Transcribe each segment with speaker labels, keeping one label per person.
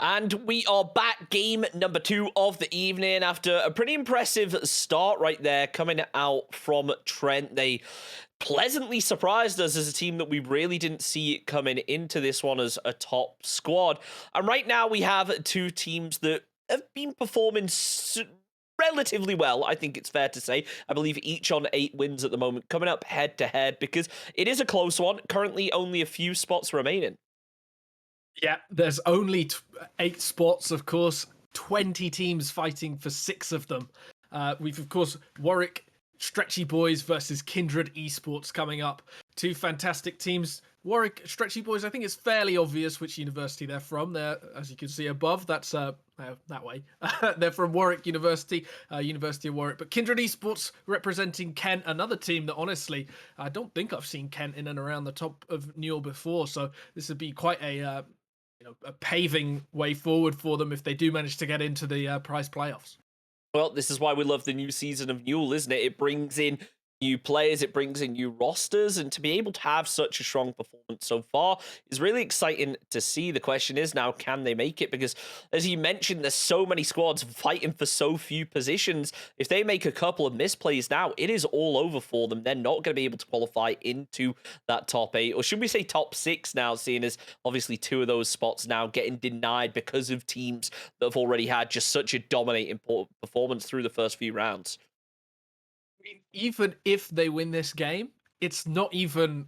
Speaker 1: And we are back, game number 2 of the evening after a pretty impressive start right there coming out from Trent. They pleasantly surprised us as a team that we really didn't see it coming into this one as a top squad. And right now we have two teams that have been performing relatively well, I think it's fair to say. I believe each on 8 wins at the moment, coming up head to head because it is a close one. Currently only a few spots remaining.
Speaker 2: Yeah, there's only 8 spots, of course, 20 teams fighting for 6 of them. We've, of course, Warwick Stretchy Boys versus Kindred Esports coming up. Two fantastic teams. Warwick Stretchy Boys, I think it's fairly obvious which university they're from. They're, as you can see above, that's that way. They're from Warwick University, University of Warwick. But Kindred Esports representing Kent, another team that honestly, I don't think I've seen Kent in and around the top of Newell before. So this would be quite a paving way forward for them if they do manage to get into the prize playoffs.
Speaker 1: Well, this is why we love the new season of Newell, isn't it? It brings in new players, it brings in new rosters, and to be able to have such a strong performance so far is really exciting to see. The question is now, can they make it? Because as you mentioned, there's so many squads fighting for so few positions. If they make a couple of misplays now, it is all over for them. They're not going to be able to qualify into that top 8, or should we say top 6 now, seeing as obviously 2 of those spots now getting denied because of teams that have already had just such a dominating performance through the first few rounds.
Speaker 2: Even if they win this game, it's not even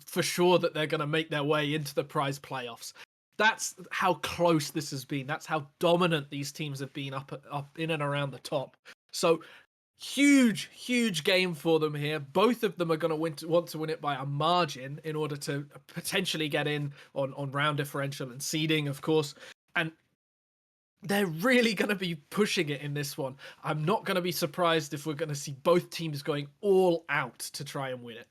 Speaker 2: for sure that they're going to make their way into the prize playoffs. That's how close this has been. That's how dominant these teams have been up in and around the top. So huge game for them here. Both of them are going to want to win it by a margin in order to potentially get in on round differential and seeding, of course. And they're really going to be pushing it in this one. I'm not going to be surprised if we're going to see both teams going all out to try and win it.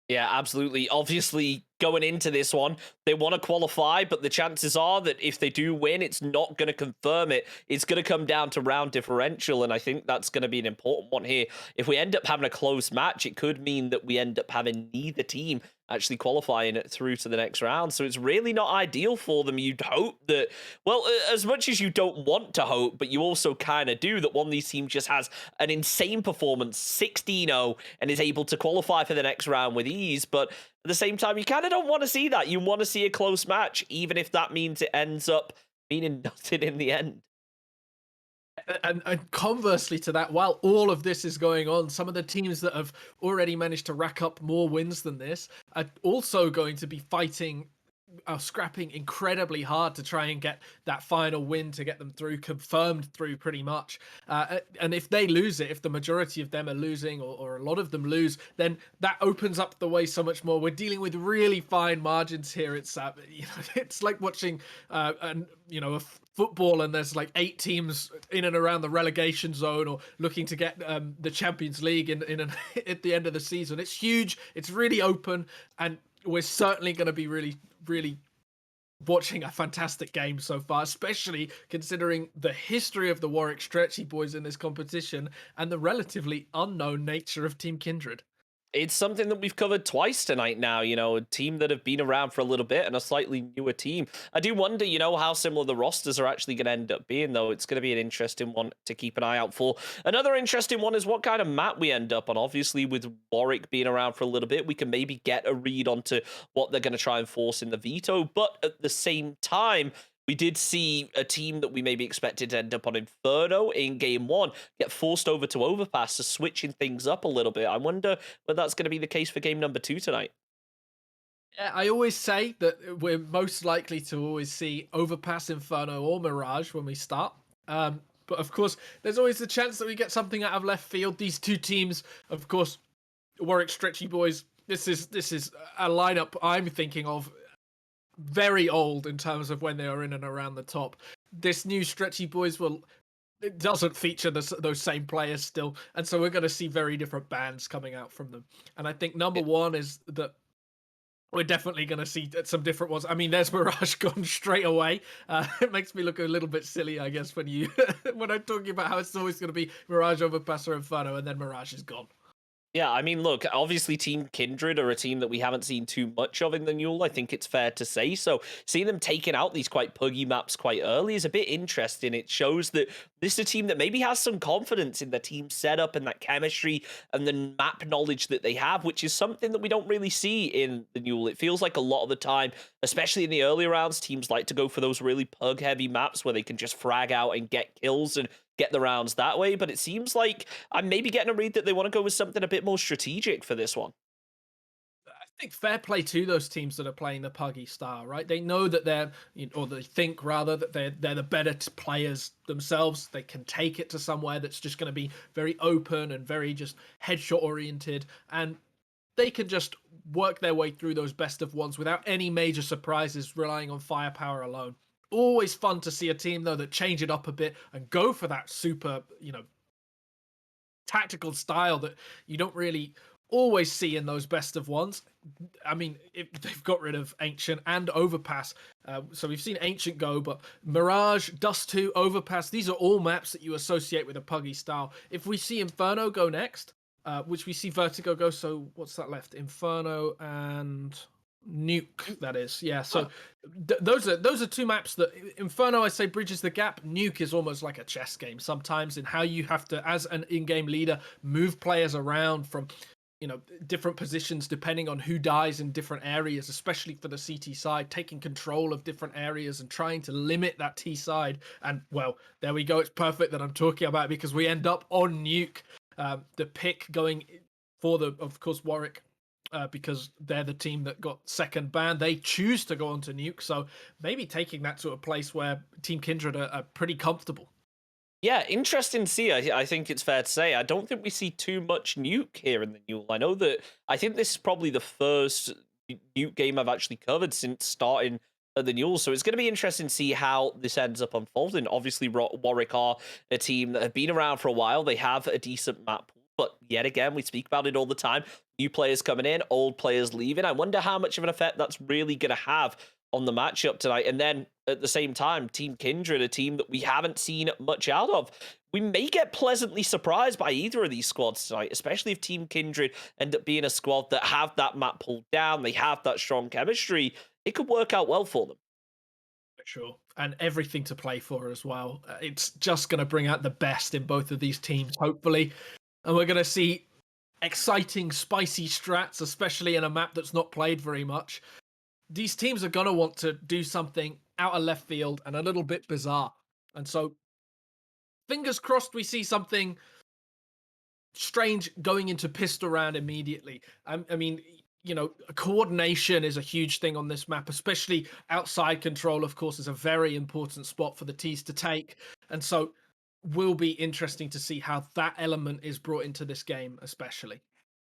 Speaker 1: Yeah, absolutely. Obviously, going into this one, they want to qualify, but the chances are that if they do win, it's not going to confirm it. It's going to come down to round differential, and I think that's going to be an important one here. If we end up having a close match, it could mean that we end up having neither team actually qualifying it through to the next round. So it's really not ideal for them. You'd hope that, well, as much as you don't want to hope, but you also kind of do, that one of these teams just has an insane performance, 16-0, and is able to qualify for the next round with ease. But at the same time, you kind of don't want to see that. You want to see a close match, even if that means it ends up meaning nothing in the end.
Speaker 2: And conversely to that, while all of this is going on, some of the teams that have already managed to rack up more wins than this are also going to be fighting, scrapping incredibly hard to try and get that final win to get them through, confirmed through pretty much. And if they lose it, if the majority of them are losing or a lot of them lose, then that opens up the way so much more. We're dealing with really fine margins here. It's it's like watching a football and there's like 8 teams in and around the relegation zone or looking to get the Champions League at the end of the season. It's huge. It's really open, and we're certainly going to be really watching a fantastic game so far, especially considering the history of the Warwick Stretchy Boys in this competition and the relatively unknown nature of Team Kindred.
Speaker 1: It's something that we've covered twice tonight now, a team that have been around for a little bit and a slightly newer team. I do wonder, how similar the rosters are actually going to end up being, though. It's going to be an interesting one to keep an eye out for. Another interesting one is what kind of map we end up on. Obviously, with Warwick being around for a little bit, we can maybe get a read onto what they're going to try and force in the veto, but at the same time, we did see a team that we maybe expected to end up on Inferno in game 1 get forced over to Overpass, so switching things up a little bit. I wonder whether that's going to be the case for game number 2 tonight.
Speaker 2: Yeah, I always say that we're most likely to always see Overpass, Inferno, or Mirage when we start. But of course, there's always the chance that we get something out of left field. These two teams, of course, Warwick Stretchy Boys, this is a lineup I'm thinking of very old in terms of when they are in and around the top. This new Stretchy Boys it doesn't feature those same players still, and so we're going to see very different bands coming out from them. And I think number one is that we're definitely going to see some different ones. I mean, there's Mirage gone straight away. It makes me look a little bit silly, I guess, when I'm talking about how it's always going to be Mirage, Overpass, or Inferno, and then Mirage is gone.
Speaker 1: Yeah, I mean, look, obviously Team Kindred are a team that we haven't seen too much of in the Newell, I think it's fair to say. So seeing them taking out these quite puggy maps quite early is a bit interesting. It shows that this is a team that maybe has some confidence in their team setup and that chemistry and the map knowledge that they have, which is something that we don't really see in the Newell. It feels like a lot of the time, especially in the early rounds, teams like to go for those really pug-heavy maps where they can just frag out and get kills and get the rounds that way. But it seems like I'm maybe getting a read that they want to go with something a bit more strategic for this one.
Speaker 2: I think fair play to those teams that are playing the puggy style, right? They know that they're, or they think rather that they're the better players themselves. They can take it to somewhere that's just going to be very open and very just headshot oriented, and they can just work their way through those best of ones without any major surprises, relying on firepower alone. Always fun to see a team though that change it up a bit and go for that super, tactical style that you don't really always see in those best of ones. I mean, they've got rid of Ancient and Overpass. So we've seen Ancient go, but Mirage, Dust 2, Overpass, these are all maps that you associate with a puggy style. If we see Inferno go next, which we see Vertigo go, so what's that left? Inferno and Nuke, that is. Yeah, so those are two maps that Inferno, I say, bridges the gap. Nuke is almost like a chess game sometimes in how you have to, as an in-game leader, move players around from different positions depending on who dies in different areas, especially for the CT side, taking control of different areas and trying to limit that T side. And well, there we go. It's perfect that I'm talking about it because we end up on Nuke. The pick going for of course, Warwick, because they're the team that got second ban. They choose to go on to Nuke, so maybe taking that to a place where Team Kindred are pretty comfortable.
Speaker 1: Yeah, interesting to see. I think it's fair to say. I don't think we see too much Nuke here in the Newell. I think this is probably the first Nuke game I've actually covered since starting at the Newell. So it's going to be interesting to see how this ends up unfolding. Obviously, Warwick are a team that have been around for a while. They have a decent map pool, but yet again, we speak about it all the time. New players coming in, old players leaving. I wonder how much of an effect that's really going to have on the matchup tonight. And then at the same time, Team Kindred, a team that we haven't seen much out of. We may get pleasantly surprised by either of these squads tonight, especially if Team Kindred end up being a squad that have that map pulled down, they have that strong chemistry. It could work out well for them.
Speaker 2: Sure. And everything to play for as well. It's just going to bring out the best in both of these teams, hopefully. And we're going to see exciting, spicy strats, especially in a map that's not played very much. These teams are going to want to do something out of left field and a little bit bizarre. And so, fingers crossed we see something strange going into pistol round immediately. I mean, coordination is a huge thing on this map, especially outside control, of course, is a very important spot for the T's to take. And so, will be interesting to see how that element is brought into this game, especially.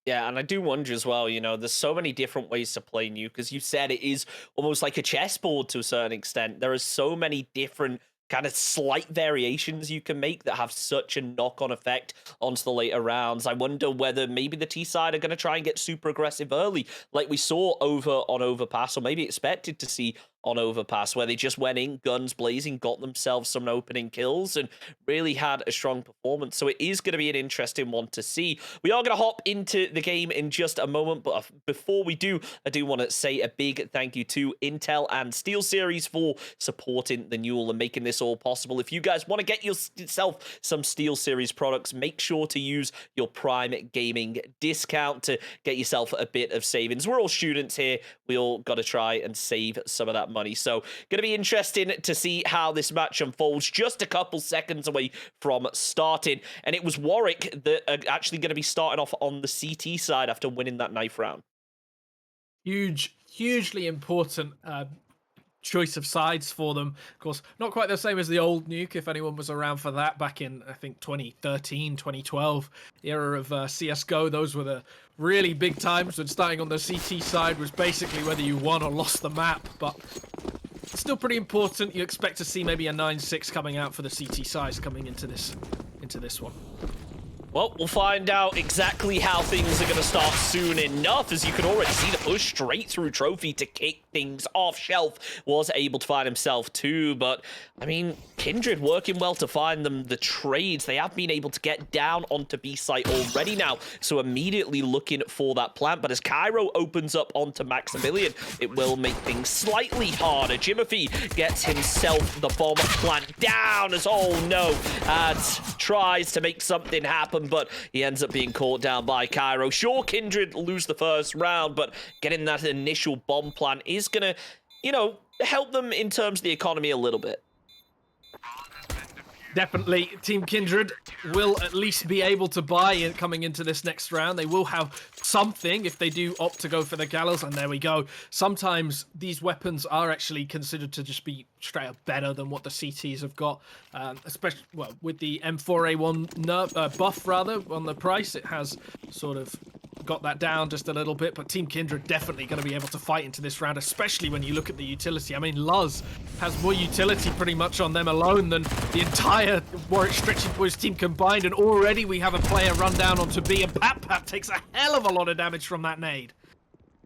Speaker 1: Yeah, and I do wonder as well, there's so many different ways to play Nuke. Because you said, it is almost like a chessboard to a certain extent. There are so many different kind of slight variations you can make that have such a knock-on effect onto the later rounds. I wonder whether maybe the T side are going to try and get super aggressive early, like we saw over on Overpass, or maybe expected to see on Overpass, where they just went in guns blazing, got themselves some opening kills, and really had a strong performance. So it is going to be an interesting one to see. We are going to hop into the game in just a moment, but before we do, I do want to say a big thank you to Intel and SteelSeries for supporting the Newell and making this all possible. If you guys want to get yourself some SteelSeries products, make sure to use your Prime Gaming discount to get yourself a bit of savings. We're all students here. We all got to try and save some of that money. So going to be interesting to see how this match unfolds. Just a couple seconds away from starting, and it was Warwick that are actually going to be starting off on the CT side after winning that knife round.
Speaker 2: Hugely important choice of sides for them. Of course, not quite the same as the old Nuke, if anyone was around for that back in, I think, 2013, 2012, the era of CSGO. Those were the really big times when starting on the CT side was basically whether you won or lost the map, but still pretty important. You expect to see maybe a 9-6 coming out for the CT sides coming into this one.
Speaker 1: Well, we'll find out exactly how things are going to start soon enough, as you can already see the push straight through Trophy to kick things off. Shelf was able to find himself too, but, I mean, Kindred working well to find them the trades. They have been able to get down onto B site already now, so immediately looking for that plant. But as Cairo opens up onto Maximilian, it will make things slightly harder. Jimothy gets himself the bomb plant down as, oh no, Ads tries to make something happen, but he ends up being caught down by Cairo. Sure, Kindred lose the first round, but getting that initial bomb plant is gonna, you know, help them in terms of the economy a little bit.
Speaker 2: Definitely, Team Kindred will at least be able to buy in coming into this next round. They will have something if they do opt to go for the Gallows, and there we go. Sometimes these weapons are actually considered to just be straight up better than what the CTs have got, especially, well, with the M4A1 nerf, buff, rather, on the price. It has sort of got that down just a little bit, but Team Kindred definitely going to be able to fight into this round, especially when you look at the utility. I mean, Luz has more utility pretty much on them alone than the entire Warwick Stretchy Boys team combined, and already we have a player run down onto B, and Pap takes a hell of a lot of damage from that nade.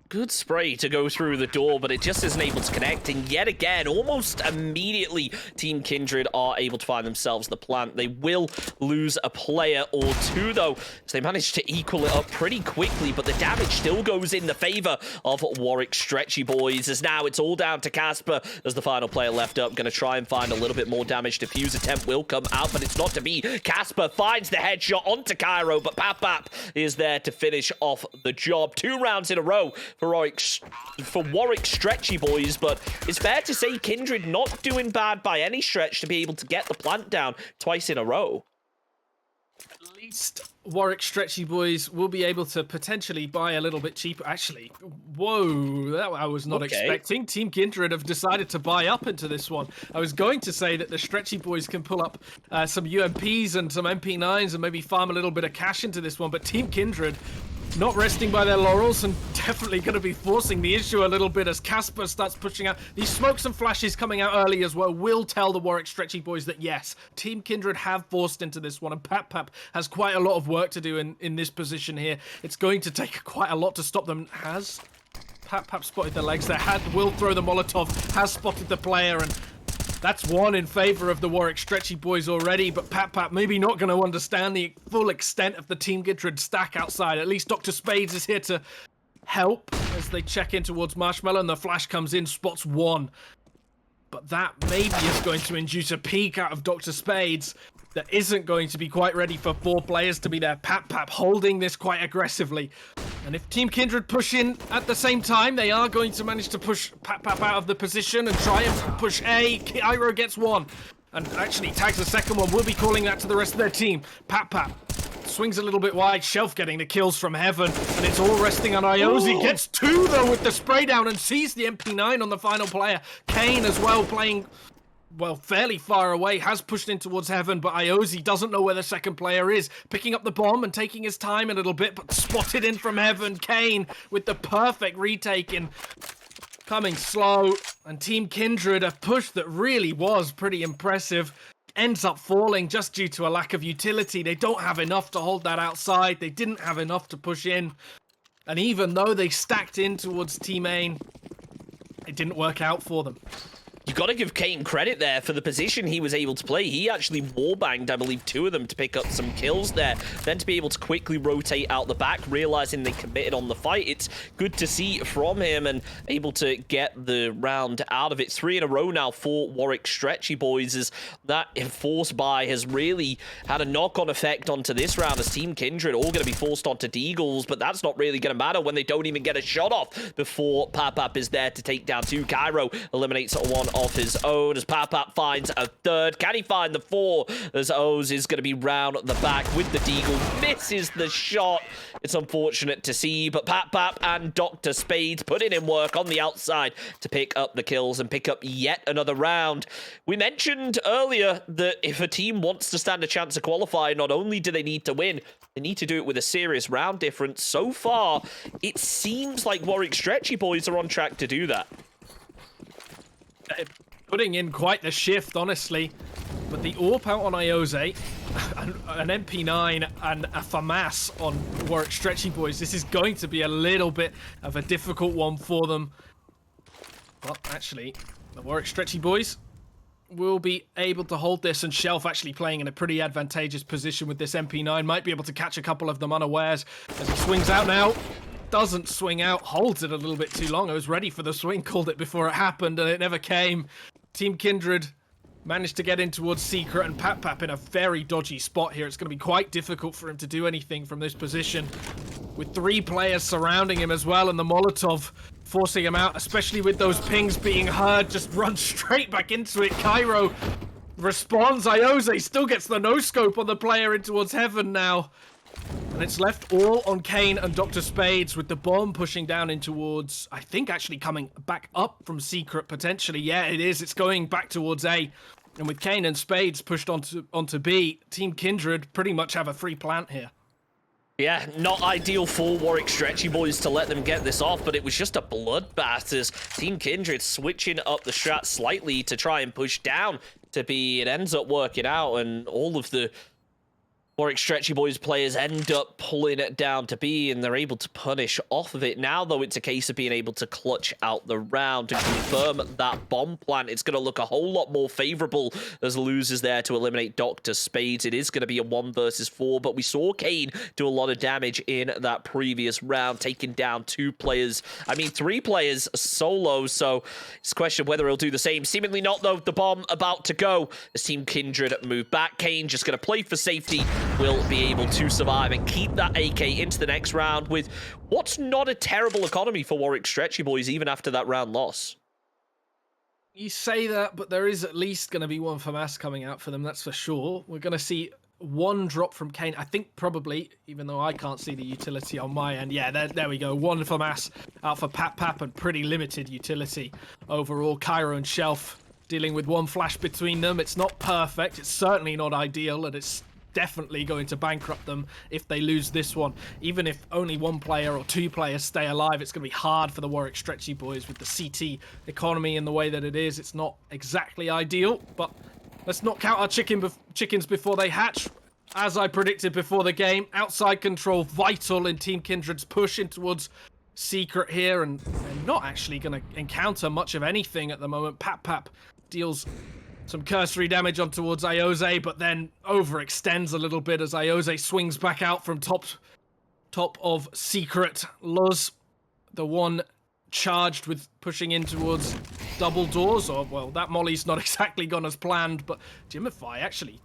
Speaker 1: Good spray to go through the door, but it just isn't able to connect. And yet again, almost immediately, Team Kindred are able to find themselves the plant. They will lose a player or two, though, so they manage to equal it up pretty quickly, but the damage still goes in the favor of Warwick Stretchy Boys, as now it's all down to Casper as the final player left up. Going to try and find a little bit more damage. Defuse attempt will come out, but it's not to be. Casper finds the headshot onto Cairo, but Pap is there to finish off the job. 2 rounds in a row for Warwick Stretchy Boys, but it's fair to say Kindred not doing bad by any stretch to be able to get the plant down twice in a row.
Speaker 2: At least Warwick Stretchy Boys will be able to potentially buy a little bit cheaper. Actually, whoa, that I was not expecting. Team Kindred have decided to buy up into this one. I was going to say that the Stretchy Boys can pull up some UMPs and some MP9s and maybe farm a little bit of cash into this one, but Team Kindred not resting by their laurels and definitely going to be forcing the issue a little bit as Casper starts pushing out. These smokes and flashes coming out early as well will tell the Warwick Stretchy Boys that yes, Team Kindred have forced into this one, and Pap has quite a lot of work to do in this position here. It's going to take quite a lot to stop them. Has Pap spotted the legs there? Will throw the Molotov, has spotted the player, and that's one in favor of the Warwick Stretchy Boys already, but Pap maybe not going to understand the full extent of the Team Kindred stack outside. At least Dr. Spades is here to help as they check in towards Marshmallow, and the flash comes in, spots one. But that maybe is going to induce a peek out of Dr. Spades that isn't going to be quite ready for 4 players to be there. Pap holding this quite aggressively. And if Team Kindred push in at the same time, they are going to manage to push Pap out of the position and try and push A. Cairo gets one. And actually tags the second one. We'll be calling that to the rest of their team. Pap swings a little bit wide. Shelf getting the kills from Heaven. And it's all resting on Iozi. Gets 2 though with the spray down and sees the MP9 on the final player. Kane as well playing, well, fairly far away, has pushed in towards Heaven, but Iozi doesn't know where the second player is. Picking up the bomb and taking his time a little bit, but spotted in from Heaven. Kane with the perfect retake in, coming slow, and Team Kindred, a push that really was pretty impressive, ends up falling just due to a lack of utility. They don't have enough to hold that outside. They didn't have enough to push in, and even though they stacked in towards Team Main, it didn't work out for them.
Speaker 1: You got to give Kane credit there for the position he was able to play. He actually wallbanged, I believe, 2 of them to pick up some kills there. Then to be able to quickly rotate out the back, realizing they committed on the fight. It's good to see from him and able to get the round out of it. 3 in a row now for Warwick Stretchy Boys, as that enforced buy has really had a knock-on effect onto this round, as Team Kindred all going to be forced onto Deagles, but that's not really going to matter when they don't even get a shot off before Pap is there to take down 2. Cairo eliminates 1 of his own as Pap finds a 3rd. Can he find the 4? As Oz is going to be round the back with the Deagle. Misses the shot. It's unfortunate to see, but Pap and Dr. Spades putting in work on the outside to pick up the kills and pick up yet another round. We mentioned earlier that if a team wants to stand a chance of qualifying, not only do they need to win, they need to do it with a serious round difference. So far, it seems like Warwick Stretchy Boys are on track to do that.
Speaker 2: Putting in quite the shift, honestly. But the AWP out on Iose, an MP9 and a FAMAS on Warwick Stretchy Boys, this is going to be a little bit of a difficult one for them. But actually, the Warwick Stretchy Boys will be able to hold this, and Shelf actually playing in a pretty advantageous position with this MP9. Might be able to catch a couple of them unawares as he swings out now. Doesn't swing out, holds it a little bit too long. I was ready for the swing, called it before it happened, and it never came. Team Kindred managed to get in towards Secret, and Pap in a very dodgy spot here. It's going to be quite difficult for him to do anything from this position, with 3 players surrounding him as well, and the Molotov forcing him out, especially with those pings being heard. Just run straight back into it. Cairo responds. Iose still gets the no-scope on the player in towards Heaven now. And it's left all on Kane and Dr. Spades, with the bomb pushing down in towards, I think actually coming back up from Secret potentially. Yeah, it is. It's going back towards A. And with Kane and Spades pushed onto B, Team Kindred pretty much have a free plant here.
Speaker 1: Yeah, not ideal for Warwick Stretchy Boys to let them get this off, but it was just a bloodbath as Team Kindred switching up the strat slightly to try and push down to B. It ends up working out, and all of the Warwick Stretchy Boys players end up pulling it down to B, and they're able to punish off of it. Now, though, it's a case of being able to clutch out the round and confirm that bomb plant. It's going to look a whole lot more favorable as losers there to eliminate Dr. Spades. It is going to be a 1 versus 4, but we saw Kane do a lot of damage in that previous round, taking down 2 players. I mean, 3 players solo, so it's a question of whether he'll do the same. Seemingly not, though. The bomb about to go as Team Kindred move back. Kane just going to play for safety, will be able to survive and keep that AK into the next round with what's not a terrible economy for Warwick Stretchy Boys even after that round loss.
Speaker 2: You say that, but there is at least going to be 1 FAMAS coming out for them, that's for sure. We're going to see 1 drop from Kane. I think probably, even though I can't see the utility on my end. Yeah, there we go. 1 FAMAS out for Pap and pretty limited utility overall. Cairo and Shelf dealing with 1 flash between them. It's not perfect. It's certainly not ideal, and it's definitely going to bankrupt them if they lose this one. Even if only 1 player or 2 players stay alive, it's going to be hard for the Warwick Stretchy Boys with the CT economy in the way that it is. It's not exactly ideal, but let's not count our chickens before they hatch. As I predicted before the game, outside control vital in Team Kindred's push in towards Secret here, and they're not actually going to encounter much of anything at the moment. Pap deals some cursory damage on towards Iose, but then overextends a little bit as Iose swings back out from top of Secret. Luz, the one charged with pushing in towards double doors, or, well, that molly's not exactly gone as planned, but Jimify actually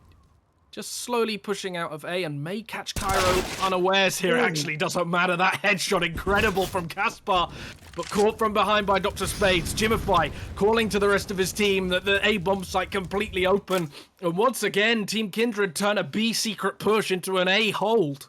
Speaker 2: just slowly pushing out of A and may catch Cairo unawares here. It actually doesn't matter. That headshot, incredible from Caspar, but caught from behind by Dr. Spades. Jimify calling to the rest of his team that the A bomb site completely open. And once again, Team Kindred turn a B secret push into an A hold.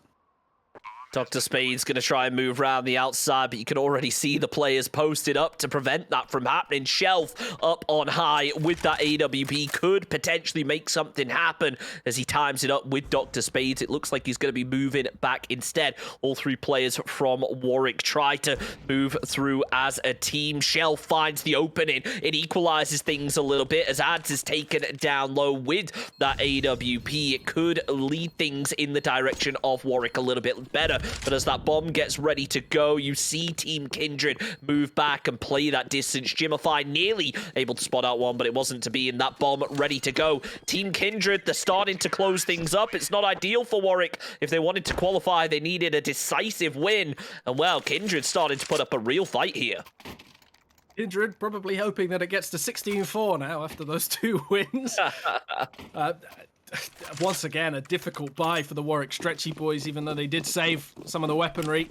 Speaker 1: Dr. Spade's going to try and move around the outside, but you can already see the players posted up to prevent that from happening. Shelf up on high with that AWP could potentially make something happen as he times it up with Dr. Spades. It looks like he's going to be moving back instead. All 3 players from Warwick try to move through as a team. Shelf finds the opening. It equalizes things a little bit as Ads is taken down low with that AWP. It could lead things in the direction of Warwick a little bit better. But as that bomb gets ready to go, you see Team Kindred move back and play that distance. Jimify nearly able to spot out 1, but it wasn't to be, in that bomb ready to go. Team Kindred, they're starting to close things up. It's not ideal for Warwick. If they wanted to qualify, they needed a decisive win. And, well, Kindred started to put up a real fight here.
Speaker 2: Kindred probably hoping that it gets to 16-4 now after those 2 wins. Once again, a difficult buy for the Warwick Stretchy Boys, even though they did save some of the weaponry.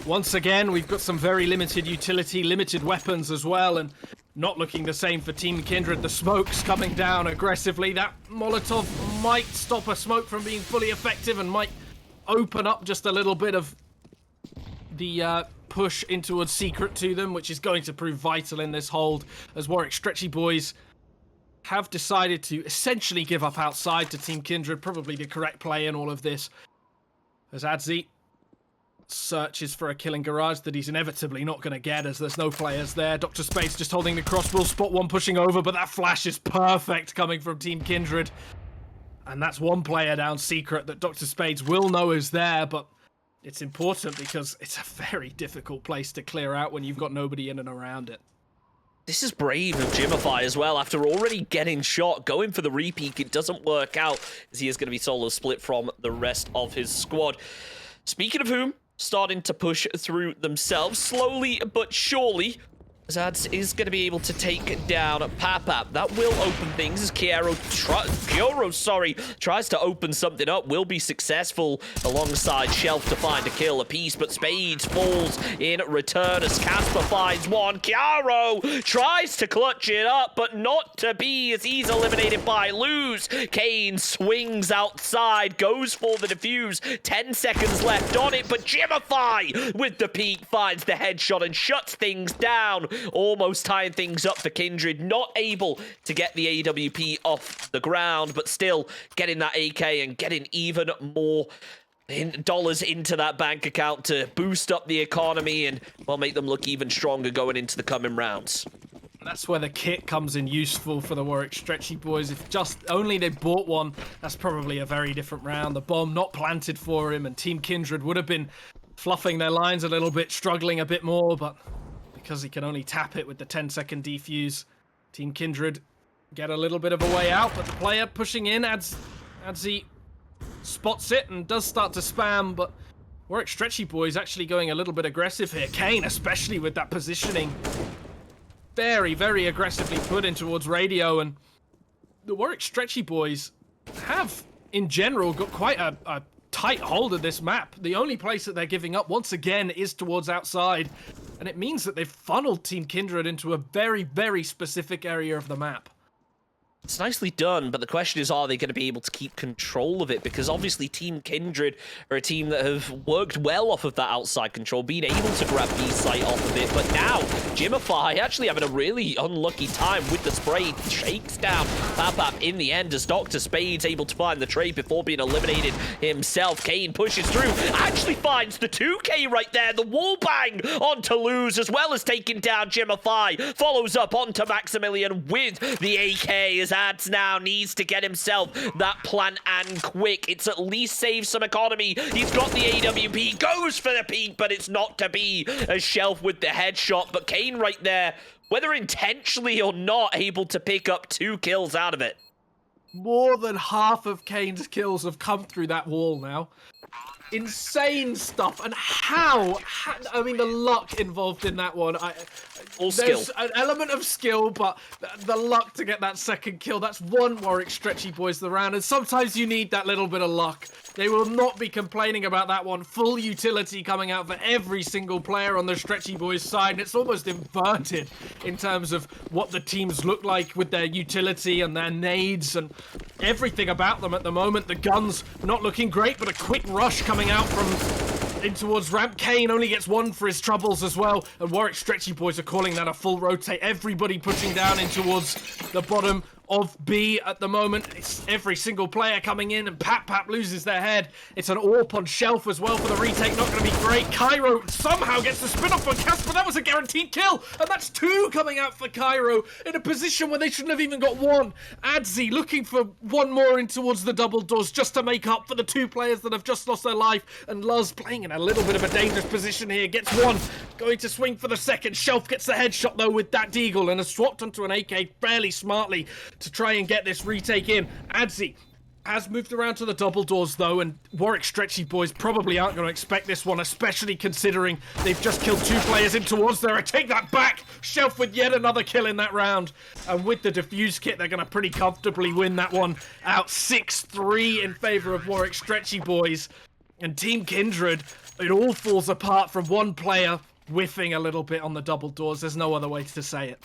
Speaker 2: Once again, we've got some very limited utility, limited weapons as well, and not looking the same for Team Kindred. The smoke's coming down aggressively. That Molotov might stop a smoke from being fully effective and might open up just a little bit of the push in towards Secret to them, which is going to prove vital in this hold, as Warwick Stretchy Boys have decided to essentially give up outside to Team Kindred. Probably the correct play in all of this, as Adzi searches for a killing garage that he's inevitably not going to get as there's no players there. Dr. Spades just holding the cross, will spot one pushing over, but that flash is perfect coming from Team Kindred. And that's one player down secret that Dr. Spades will know is there, but it's important because it's a very difficult place to clear out when you've got nobody in and around it.
Speaker 1: This is brave of Jimify as well. After already getting shot, going for the repeat, it doesn't work out as he is going to be solo split from the rest of his squad. Speaking of whom, starting to push through themselves, slowly but surely. Zads is going to be able to take down Papap. That will open things as Kyoro tries to open something up. Will be successful alongside Shelf to find a kill apiece, but Spades falls in return as Casper finds one. Kyoro tries to clutch it up, but not to be as he's eliminated by Lose. Kane swings outside, goes for the defuse. 10 seconds left on it, but Jimify with the peak finds the headshot and shuts things down. Almost tying things up for Kindred, not able to get the AWP off the ground, but still getting that AK and getting even more dollars into that bank account to boost up the economy and, well, make them look even stronger going into the coming rounds.
Speaker 2: That's where the kit comes in useful for the Warwick Stretchy boys. If just only they bought one, that's probably a very different round. The bomb not planted for him, and Team Kindred would have been fluffing their lines a little bit, struggling a bit more, but because he can only tap it with the 10-second defuse, Team Kindred get a little bit of a way out, but the player pushing in, Adzi spots it and does start to spam, but Warwick Stretchy boys actually going a little bit aggressive here. Kane, especially with that positioning, very, very aggressively put in towards radio, and the Warwick Stretchy boys have, in general, got quite a tight hold of this map. The only place that they're giving up, once again, is towards outside, and it means that they've funneled Team Kindred into a very, very specific area of the map.
Speaker 1: It's nicely done, but the question is, are they going to be able to keep control of it? Because obviously Team Kindred are a team that have worked well off of that outside control, being able to grab B-site off of it. But now, Jimify actually having a really unlucky time with the spray, shakes down Papap in the end as Dr. Spades able to find the trade before being eliminated himself. Kane pushes through, actually finds the 2K right there, the wall bang onto Lose, as well as taking down Jimify. Follows up onto Maximilian with the AK as Ads now needs to get himself that plant and quick. It's at least saved some economy. He's got the AWP, goes for the peak, but it's not to be. A Shelf with the headshot, but Kane right there, whether intentionally or not, able to pick up 2 kills out of it.
Speaker 2: More than half of Kane's kills have come through that wall now. Insane stuff. And how I mean, the luck involved in that one.
Speaker 1: All skill.
Speaker 2: There's an element of skill, but the luck to get that second kill, that's one Warwick Stretchy boys the round. And sometimes you need that little bit of luck. They will not be complaining about that one. Full utility coming out for every single player on the Stretchy boys side. And it's almost inverted in terms of what the teams look like with their utility and their nades and everything about them at the moment. The guns not looking great, but a quick rush coming out from in towards ramp. Kane only gets one for his troubles as well, and Warwick Stretchy boys are calling that a full rotate. Everybody pushing down in towards the bottom of B at the moment. It's every single player coming in, and Pap loses their head. It's an AWP on Shelf as well for the retake. Not going to be great. Cairo somehow gets the spin off on Casper. That was a guaranteed kill, and that's 2 coming out for Cairo in a position where they shouldn't have even got 1. Adzi looking for one more in towards the double doors just to make up for the 2 players that have just lost their life, and Luz playing in a little bit of a dangerous position here. Gets 1, going to swing for the second. Shelf gets the headshot though with that deagle and has swapped onto an AK fairly smartly to try and get this retake in. Adzi has moved around to the double doors though, and Warwick Stretchy boys probably aren't going to expect this one, especially considering they've just killed 2 players in towards there. I take that back. Shelf with yet another kill in that round, and with the defuse kit they're going to pretty comfortably win that one out 6-3 in favor of Warwick Stretchy boys. And Team Kindred, it all falls apart from one player whiffing a little bit on the double doors. There's no other way to say it.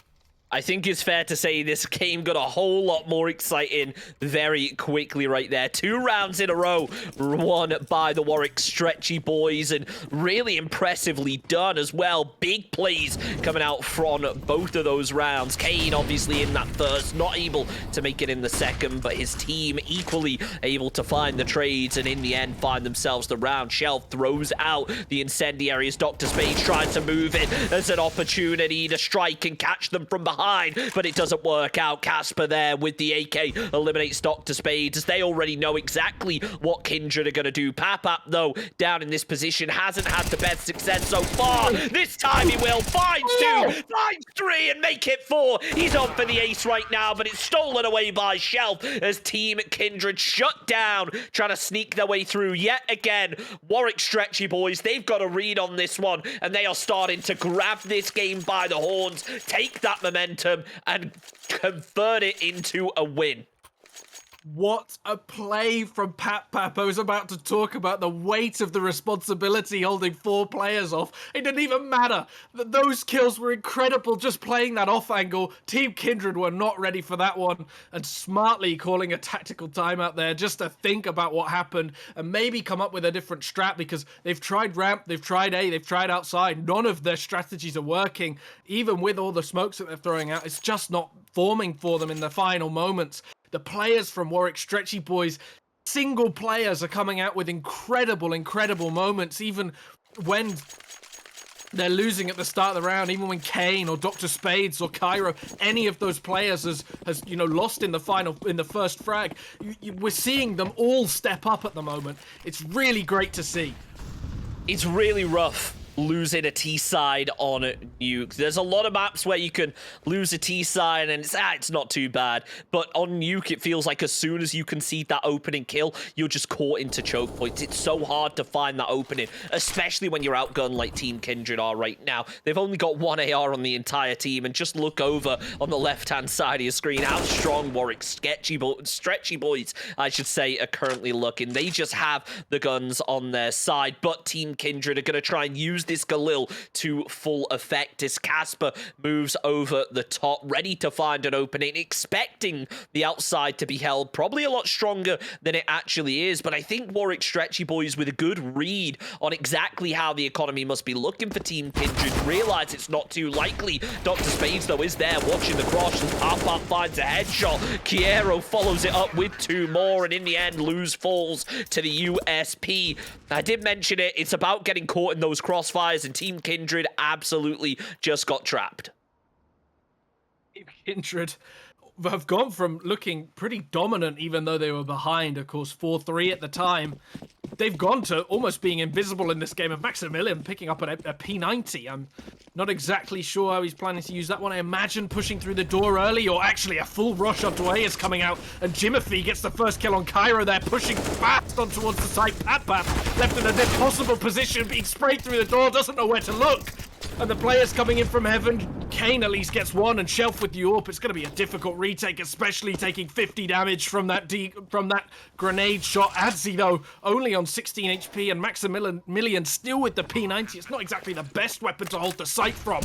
Speaker 1: I think it's fair to say this game got a whole lot more exciting very quickly right there. 2 rounds in a row won by the Warwick Stretchy boys, and really impressively done as well. Big plays coming out from both of those rounds. Kane obviously in that first, not able to make it in the second, but his team equally able to find the trades and in the end find themselves the round. Shelf throws out the incendiary as Dr. Spades tries to move it as an opportunity to strike and catch them from behind, but it doesn't work out. Casper there with the AK eliminates Dr. Spades as they already know exactly what Kindred are going to do. Papap, though, down in this position, hasn't had the best success so far. This time he will. Finds 2, finds 3, and make it 4. He's on for the ace right now, but it's stolen away by Shelf as Team Kindred shut down, trying to sneak their way through yet again. Warwick Stretchy boys, they've got a read on this one, and they are starting to grab this game by the horns, take that momentum, and convert it into a win.
Speaker 2: What a play from Papap. I was about to talk about the weight of the responsibility holding 4 players off. It didn't even matter. Those kills were incredible just playing that off angle. Team Kindred were not ready for that one, and smartly calling a tactical timeout there just to think about what happened and maybe come up with a different strat, because they've tried ramp, they've tried A, they've tried outside. None of their strategies are working. Even with all the smokes that they're throwing out, it's just not forming for them in the final moments. The players from Warwick Stretchy boys, single players, are coming out with incredible moments, even when they're losing at the start of the round, even when Kane or Dr. Spades or Cairo, any of those players has lost in the first frag. We're seeing them all step up at the moment. It's really great to see.
Speaker 1: It's really rough losing a T-side on Nuke. There's a lot of maps where you can lose a T-side and it's not too bad, but on Nuke it feels like as soon as you concede that opening kill, you're just caught into choke points. It's so hard to find that opening, especially when you're outgunned like Team Kindred are right now. They've only got 1 AR on the entire team, and just look over on the left-hand side of your screen how strong Warwick Stretchy boys, I should say, are currently looking. They just have the guns on their side, but Team Kindred are going to try and use this Galil to full effect as Casper moves over the top, ready to find an opening, expecting the outside to be held probably a lot stronger than it actually is. But I think Warwick Stretchy boys, with a good read on exactly how the economy must be looking for Team Kindred, realize it's not too likely. Dr. Spades, though, is there watching the cross, and Papa finds a headshot. Kiero follows it up with 2 more, and in the end, Luz falls to the USP. I did mention it, it's about getting caught in those crossfires, and Team Kindred absolutely just got trapped.
Speaker 2: Team Kindred have gone from looking pretty dominant, even though they were behind, of course, 4-3 at the time. They've gone to almost being invisible in this game, of Maximilian picking up a P90. I'm not exactly sure how he's planning to use that one. I imagine pushing through the door early, or actually a full rush onto A is coming out, and Jimothy gets the first kill on Cairo there, pushing fast on towards the site. Papap left in an impossible position, being sprayed through the door, doesn't know where to look. And the players coming in from heaven, Kane at least gets 1, and Shelf with the AWP. It's going to be a difficult retake, especially taking 50 damage from that grenade shot. Adzi, though, only on 16 HP, and Maximilian still with the P90. It's not exactly the best weapon to hold the site from.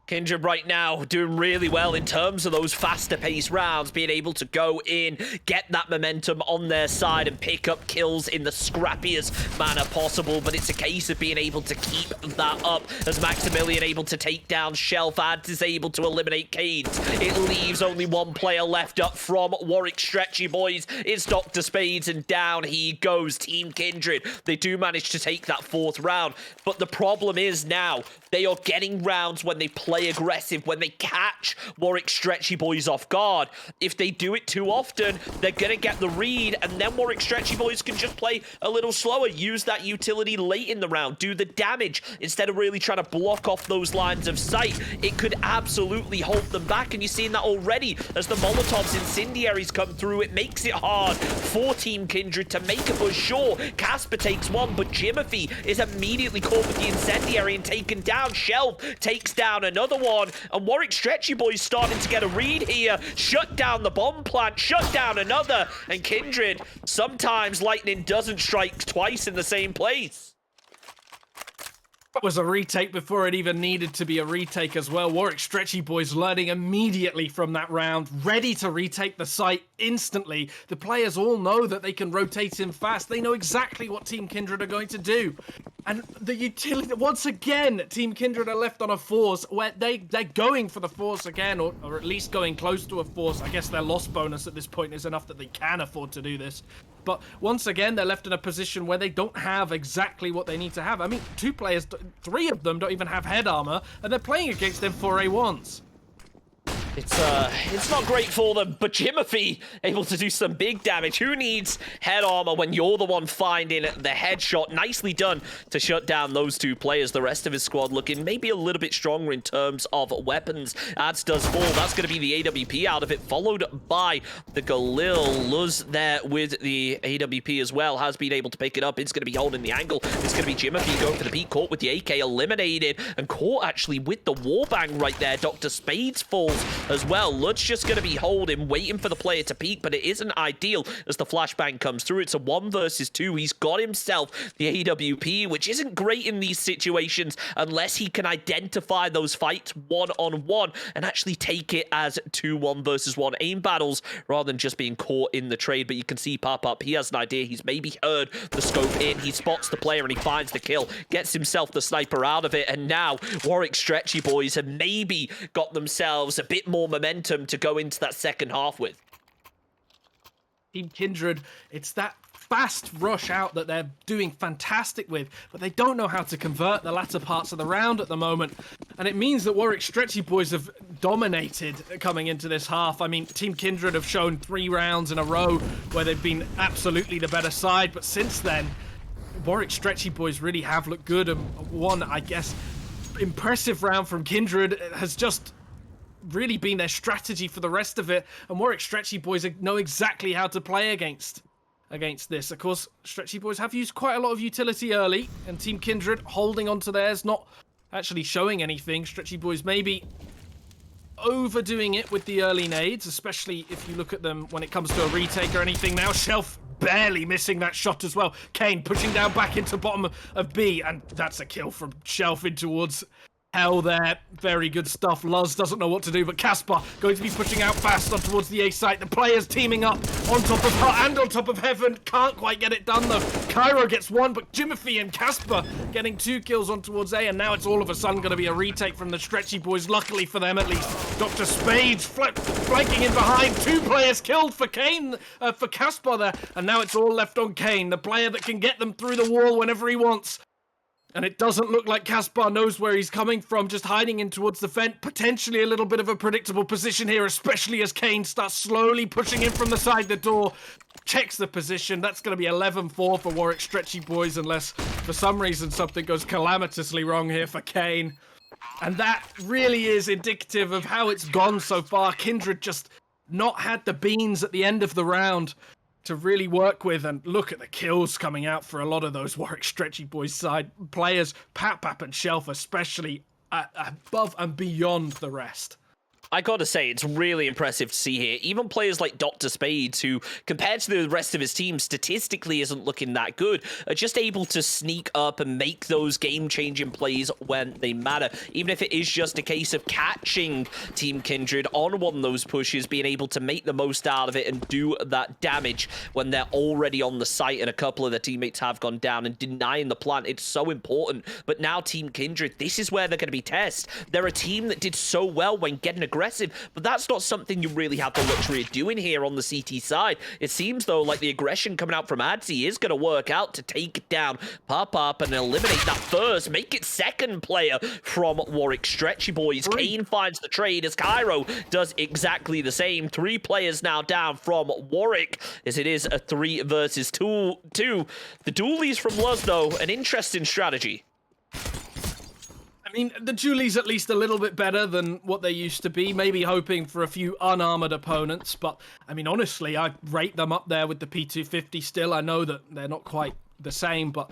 Speaker 1: Kindred right now doing really well in terms of those faster paced rounds, being able to go in, get that momentum on their side and pick up kills in the scrappiest manner possible, but it's a case of being able to keep that up as Maximilian able to take down Shelf. Ads is able to eliminate Canes. It leaves only 1 player left up from Warwick Stretchy boys. It's Dr. Spades, and down he goes. Team Kindred, they do manage to take that 4th round, but the problem is now they are getting rounds when they play aggressive, when they catch Warwick Stretchy boys off guard. If they do it too often, they're gonna get the read, and then Warwick Stretchy boys can just play a little slower, use that utility late in the round, do the damage instead of really trying to block off those lines of sight. It could absolutely hold them back, and you're seeing that already as the Molotovs incendiaries come through. It makes it hard for Team Kindred to make a push. Sure, Casper takes 1, but Jimothy is immediately caught with the incendiary and taken down. Shelf takes down another one, and Warwick Stretchy boys starting to get a read here. Shut down the bomb plant, shut down another, and Kindred, sometimes lightning doesn't strike twice in the same place.
Speaker 2: was a retake before it even needed to be a retake as well. Warwick Stretchy Boys learning immediately from that round, ready to retake the site instantly. The players all know that they can rotate in fast. They know exactly what Team Kindred are going to do. And the utility, once again, Team Kindred are left on a force where they're going for the force again, or at least going close to a force. I guess their loss bonus at this point is enough that they can afford to do this. But once again, they're left in a position where they don't have exactly what they need to have. I mean, three of them don't even have head armor, and they're playing against them 4A1s.
Speaker 1: It's not great for them, but Jimothy able to do some big damage. Who needs head armor when you're the one finding the headshot? Nicely done to shut down those two players. The rest of his squad looking maybe a little bit stronger in terms of weapons. Ads does fall. That's going to be the AWP out of it, followed by the Galil. Luz there with the AWP as well, has been able to pick it up. It's going to be holding the angle. It's going to be Jimothy going for the peak. Caught with the AK, eliminated, and caught actually with the warbang right there. Dr. Spades falls as well. Lud's just going to be holding, waiting for the player to peek, but it isn't ideal as the flashbang comes through. It's a 1 versus 2. He's got himself the AWP, which isn't great in these situations unless he can identify those fights one-on-one and actually take it as 2 1 versus 1 aim battles rather than just being caught in the trade. But you can see pop up. He has an idea. He's maybe heard the scope in. He spots the player and he finds the kill, gets himself the sniper out of it, and now Warwick Stretchy Boys have maybe got themselves a bit more momentum to go into that second half with.
Speaker 2: Team Kindred, it's that fast rush out that they're doing fantastic with, but they don't know how to convert the latter parts of the round at the moment. And it means that Warwick Stretchy Boys have dominated coming into this half. I mean, Team Kindred have shown 3 rounds in a row where they've been absolutely the better side, but since then, Warwick Stretchy Boys really have looked good, and one, I guess, impressive round from Kindred has just really been their strategy for the rest of it, and Warwick Stretchy Boys know exactly how to play against this. Of course, Stretchy Boys have used quite a lot of utility early, and Team Kindred holding on to theirs, not actually showing anything. Stretchy Boys maybe overdoing it with the early nades, especially if you look at them when it comes to a retake or anything. Now Shelf barely missing that shot as well. Kane pushing down back into bottom of B, and that's a kill from Shelf in towards hell there. Very good stuff. Luz doesn't know what to do, but Casper going to be pushing out fast on towards the A site. The players teaming up on top of her and on top of Heaven. Can't quite get it done though. Cairo gets 1, but Jimothy and Casper getting 2 kills on towards A, and now it's all of a sudden going to be a retake from the Stretchy Boys, luckily for them at least. Dr. Spades flanking in behind. 2 players killed for Kane, for Casper there, and now it's all left on Kane, the player that can get them through the wall whenever he wants. And it doesn't look like Caspar knows where he's coming from, just hiding in towards the vent. Potentially a little bit of a predictable position here, especially as Kane starts slowly pushing in from the side of the door. Checks the position. That's going to be 11-4 for Warwick Stretchy Boys, unless for some reason something goes calamitously wrong here for Kane. And that really is indicative of how it's gone so far. Kindred just not had the beans at the end of the round to really work with, and look at the kills coming out for a lot of those Warwick Stretchy Boys side players. Pap and Shelf especially above and beyond the rest.
Speaker 1: I gotta say, it's really impressive to see here. Even players like Dr. Spades, who, compared to the rest of his team, statistically isn't looking that good, are just able to sneak up and make those game-changing plays when they matter. Even if it is just a case of catching Team Kindred on one of those pushes, being able to make the most out of it and do that damage when they're already on the site and a couple of their teammates have gone down, and denying the plant. It's so important. But now Team Kindred, this is where they're going to be tested. They're a team that did so well when getting aggressive, but that's not something you really have the luxury of doing here on the CT side. It seems, though, like the aggression coming out from Adsy is going to work out to take down Pop Up and eliminate that first, make it second player from Warwick Stretchy Boys. Kane finds the trade as Cairo does exactly the same. 3 players now down from Warwick, as it is a 3 versus 2. The dualies from Luz, though, an interesting strategy.
Speaker 2: I mean, the Julie's at least a little bit better than what they used to be, maybe hoping for a few unarmored opponents, but I mean, honestly, I rate them up there with the P250 still. I know that they're not quite the same, but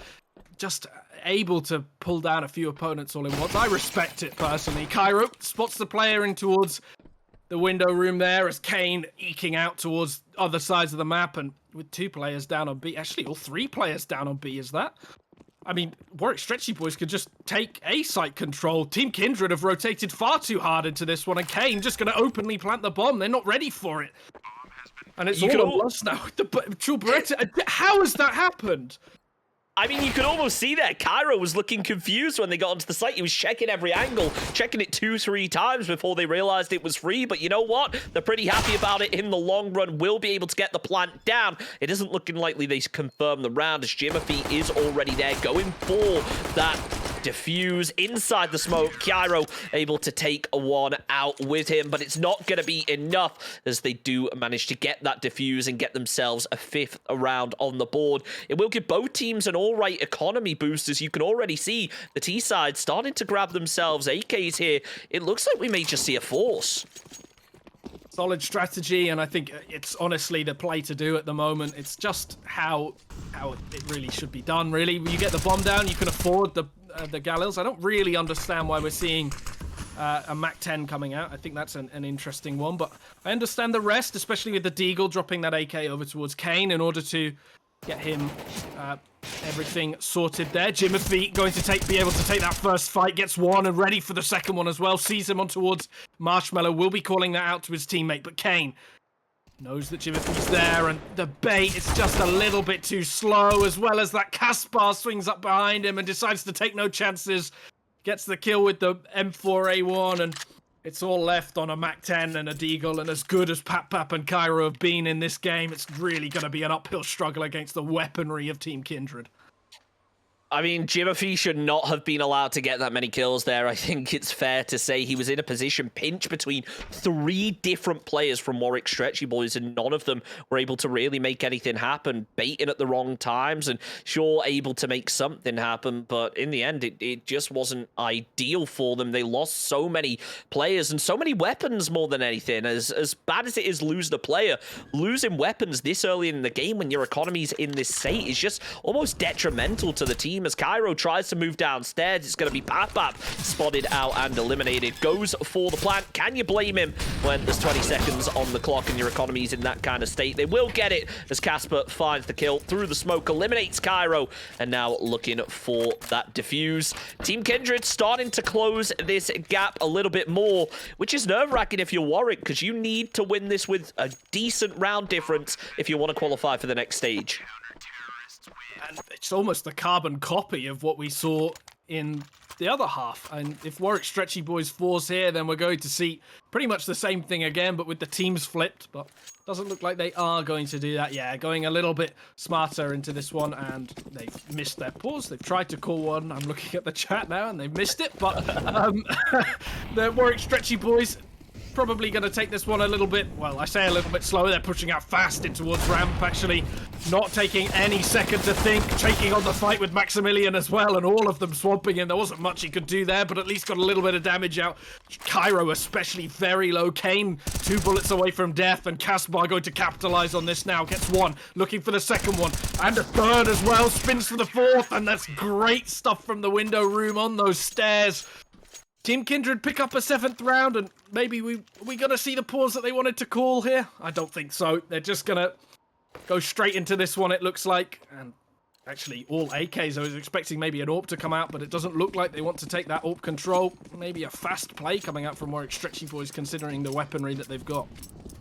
Speaker 2: just able to pull down a few opponents all in once. I respect it personally. Cairo spots the player in towards the window room there as Kane eking out towards other sides of the map, and with 2 players down on B, actually all 3 players down on B is that? I mean, Warwick Stretchy Boys could just take A site control. Team Kindred have rotated far too hard into this one, and Kane just going to openly plant the bomb. They're not ready for it. And it's all on us now. True Beretta, how has that happened?
Speaker 1: I mean, you could almost see that Cairo was looking confused when they got onto the site. He was checking every angle, checking it 2-3 times before they realized it was free. But you know what? They're pretty happy about it in the long run. Will be able to get the plant down. It isn't looking likely they confirm the round as Jimothy is already there going for that diffuse inside the smoke. Cairo able to take one out with him, but it's not going to be enough as they do manage to get that diffuse and get themselves a 5th round on the board. It will give both teams an all right economy boost, as you can already see the T side starting to grab themselves AKs here. It looks like we may just see a force.
Speaker 2: Solid strategy, and I think it's honestly the play to do at the moment. It's just how it really should be done, really. You get the bomb down, you can afford the Galils. I don't really understand why we're seeing a Mac 10 coming out. I think that's an interesting one, but I understand the rest, especially with the Deagle dropping that AK over towards Kane in order to get him everything sorted there. Jimothy going to be able to take that first fight, gets one and ready for the second one as well. Sees him on towards Marshmallow, will be calling that out to his teammate, but Kane knows that Jimothy's there, and the bait is just a little bit too slow, as well as that Caspar swings up behind him and decides to take no chances. Gets the kill with the M4A1, and it's all left on a Mac 10 and a Deagle, and as good as Pap and Cairo have been in this game, it's really going to be an uphill struggle against the weaponry of Team Kindred.
Speaker 1: I mean, Jimothy should not have been allowed to get that many kills there. I think it's fair to say he was in a position pinched between 3 different players from Warwick Stretchy Boys, and none of them were able to really make anything happen. Baiting at the wrong times, and sure, able to make something happen, but in the end, it just wasn't ideal for them. They lost so many players and so many weapons more than anything. As bad as it is losing a player, losing weapons this early in the game when your economy's in this state is just almost detrimental to the team. As Cairo tries to move downstairs, it's going to be Pap spotted out and eliminated. Goes for the plant. Can you blame him when there's 20 seconds on the clock and your economy's in that kind of state? They will get it as Casper finds the kill through the smoke, eliminates Cairo, and now looking for that diffuse. Team Kindred starting to close this gap a little bit more, which is nerve-wracking if you're Warwick, because you need to win this with a decent round difference if you want to qualify for the next stage.
Speaker 2: And it's almost the carbon copy of what we saw in the other half. And if Warwick Stretchy Boys falls here, then we're going to see pretty much the same thing again, but with the teams flipped. But doesn't look like they are going to do that. Yeah, going a little bit smarter into this one, and they've missed their pause. They've tried to call one. I'm looking at the chat now, and they've missed it. But the Warwick Stretchy Boys probably going to take this one a little bit, well, I say a little bit slower. They're pushing out fast in towards ramp, actually not taking any second to think, taking on the fight with Maximilian as well, and all of them swamping him. There wasn't much he could do there, but at least got a little bit of damage out. Cairo especially very low. Kane 2 bullets away from death, and Caspar going to capitalize on this now. Gets one, looking for the second one, and a third as well. Spins for the 4th, and that's great stuff from the window room on those stairs. Team Kindred pick up a 7th round, and maybe we gonna see the pause that they wanted to call here? I don't think so. They're just gonna go straight into this one, it looks like. And actually, all AKs. I was expecting maybe an AWP to come out, but it doesn't look like they want to take that AWP control. Maybe a fast play coming out from Warwick Stretchy Boys, considering the weaponry that they've got.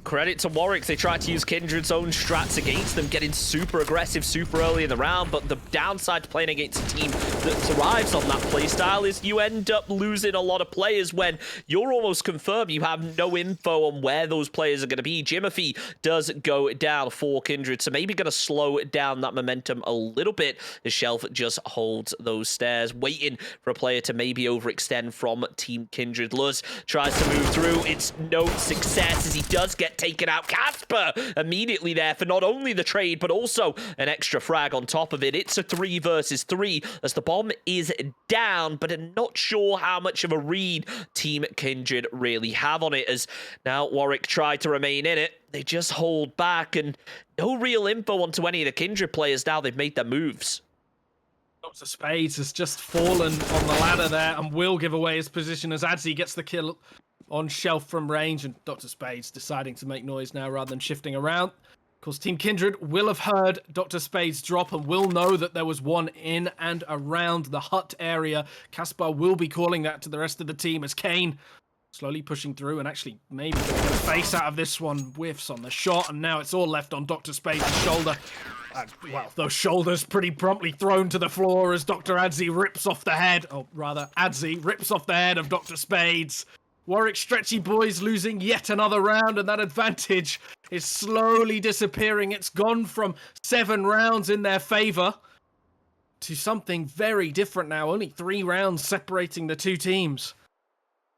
Speaker 1: Credit to Warwick, they tried to use Kindred's own strats against them, getting super aggressive super early in the round, but the downside to playing against a team that thrives on that playstyle is you end up losing a lot of players when you're almost confirmed you have no info on where those players are going to be. Jimothy does go down for Kindred, so maybe going to slow down that momentum a little bit as Shelf just holds those stairs, waiting for a player to maybe overextend from Team Kindred. Luz tries to move through, it's no success as he does get taken out. Casper immediately there for not only the trade, but also an extra frag on top of it. It's a 3 versus 3 as the bomb is down, but I'm not sure how much of a read Team Kindred really have on it, as now Warwick tried to remain in it. They just hold back, and no real info onto any of the Kindred players now they've made their moves.
Speaker 2: Dr. Spades has just fallen on the ladder there and will give away his position as Adzi gets the kill on Shelf from range, and Dr. Spades deciding to make noise now rather than shifting around. Of course, Team Kindred will have heard Dr. Spade's drop and will know that there was one in and around the hut area. Caspar will be calling that to the rest of the team as Kane slowly pushing through and actually maybe going to get a face out of this one. Whiffs on the shot, and now it's all left on Dr. Spade's shoulder. Well, those shoulders pretty promptly thrown to the floor as Dr. Adzi rips off the head, or rather, Adzi rips off the head of Dr. Spades. Warwick Stretchy Boys losing yet another round, and that advantage is slowly disappearing. It's gone from 7 rounds in their favor to something very different now. Only 3 rounds separating the two teams.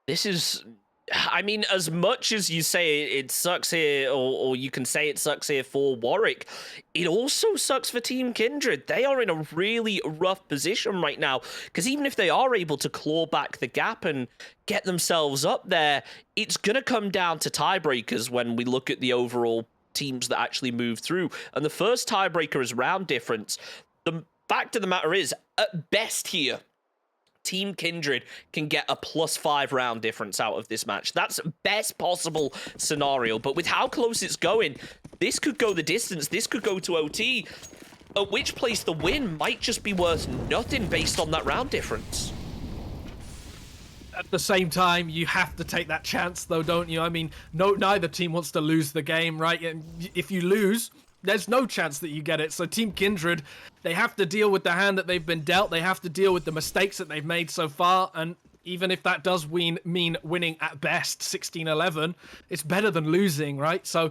Speaker 1: This is, I mean, as much as you say it sucks here, or you can say it sucks here for Warwick, it also sucks for Team Kindred. They are in a really rough position right now, because even if they are able to claw back the gap and get themselves up there, it's going to come down to tiebreakers when we look at the overall teams that actually move through. And the first tiebreaker is round difference. The fact of the matter is, at best here, Team Kindred can get a +5 round difference out of this match. That's best possible scenario. But with how close it's going, this could go the distance. This could go to OT, at which place the win might just be worth nothing based on that round difference.
Speaker 2: At the same time, you have to take that chance, though, don't you? I mean, neither team wants to lose the game, right? And if you lose, there's no chance that you get it. So Team Kindred, they have to deal with the hand that they've been dealt. They have to deal with the mistakes that they've made so far. And even if that does mean winning at best 16-11, it's better than losing, right? So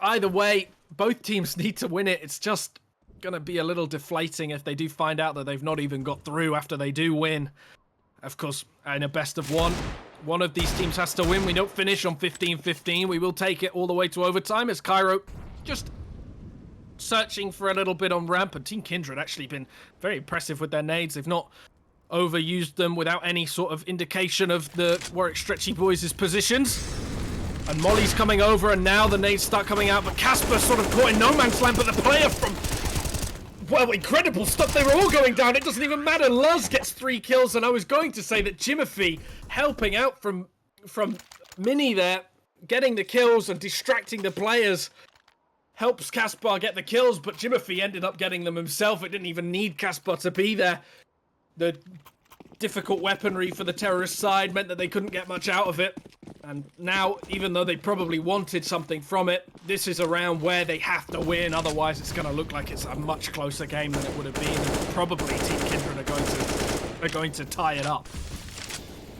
Speaker 2: either way, both teams need to win it. It's just going to be a little deflating if they do find out that they've not even got through after they do win. Of course, in a best of one of these teams has to win. We don't finish on 15-15. We will take it all the way to overtime as Cairo just searching for a little bit on ramp, and Team Kindred actually been very impressive with their nades. They've not overused them without any sort of indication of the Warwick Stretchy Boys' positions. And Molly's coming over, and now the nades start coming out, but Casper sort of caught in no man's land, but the player from... Well, incredible stuff. They were all going down. It doesn't even matter. Luz gets 3 kills, and I was going to say that Jimothy helping out from Mini there, getting the kills and distracting the players, helps Caspar get the kills, but Jimothy ended up getting them himself. It didn't even need Caspar to be there. The difficult weaponry for the terrorist side meant that they couldn't get much out of it. And now, even though they probably wanted something from it, this is a round where they have to win. Otherwise, it's going to look like it's a much closer game than it would have been. And probably Team Kindred are going to tie it up.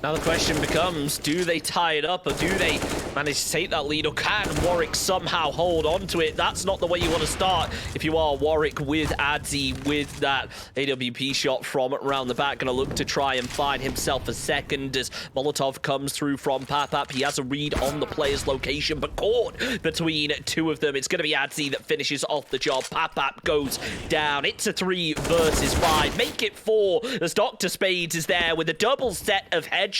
Speaker 1: Now the question becomes, do they tie it up, or do they manage to take that lead, or can Warwick somehow hold on to it? That's not the way you want to start if you are Warwick with Adzi, with that AWP shot from around the back. Gonna look to try and find himself a second as Molotov comes through from Papap. He has a read on the player's location, but caught between 2 of them. It's gonna be Adzi that finishes off the job. Papap goes down. It's a 3 versus 5. Make it 4 as Dr. Spades is there with a double set of headshots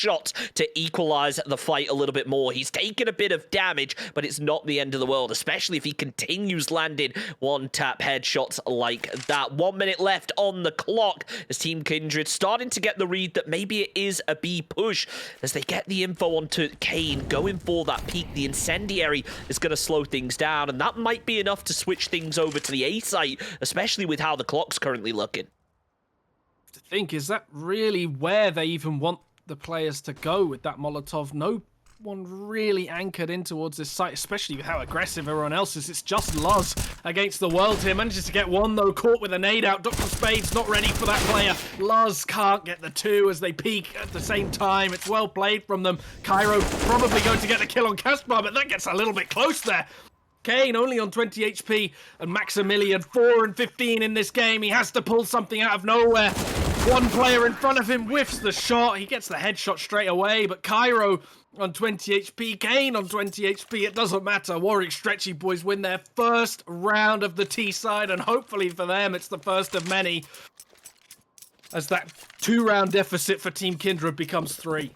Speaker 1: to equalize the fight a little bit more. He's taken a bit of damage, but it's not the end of the world, especially if he continues landing one-tap headshots like that. 1 minute left on the clock as Team Kindred starting to get the read that maybe it is a B push as they get the info onto Kane going for that peak. The incendiary is going to slow things down, and that might be enough to switch things over to the A site, especially with how the clock's currently looking.
Speaker 2: To think, is that really where they even want the players to go with that Molotov? No one really anchored in towards this site, especially with how aggressive everyone else is. It's just Luz against the world here. Manages to get 1 though, caught with a nade out. Dr. Spade's not ready for that player. Luz can't get the 2 as they peak at the same time. It's well played from them. Cairo probably going to get the kill on Caspar, but that gets a little bit close there. Kane only on 20 HP and Maximilian 4 and 15 in this game. He has to pull something out of nowhere. 1 player in front of him whiffs the shot. He gets the headshot straight away, but Cairo on 20 HP, Kane on 20 HP. It doesn't matter. Warwick Stretchy Boys win their first round of the T side, and hopefully for them, it's the first of many, as that 2-round deficit for Team Kindred becomes 3.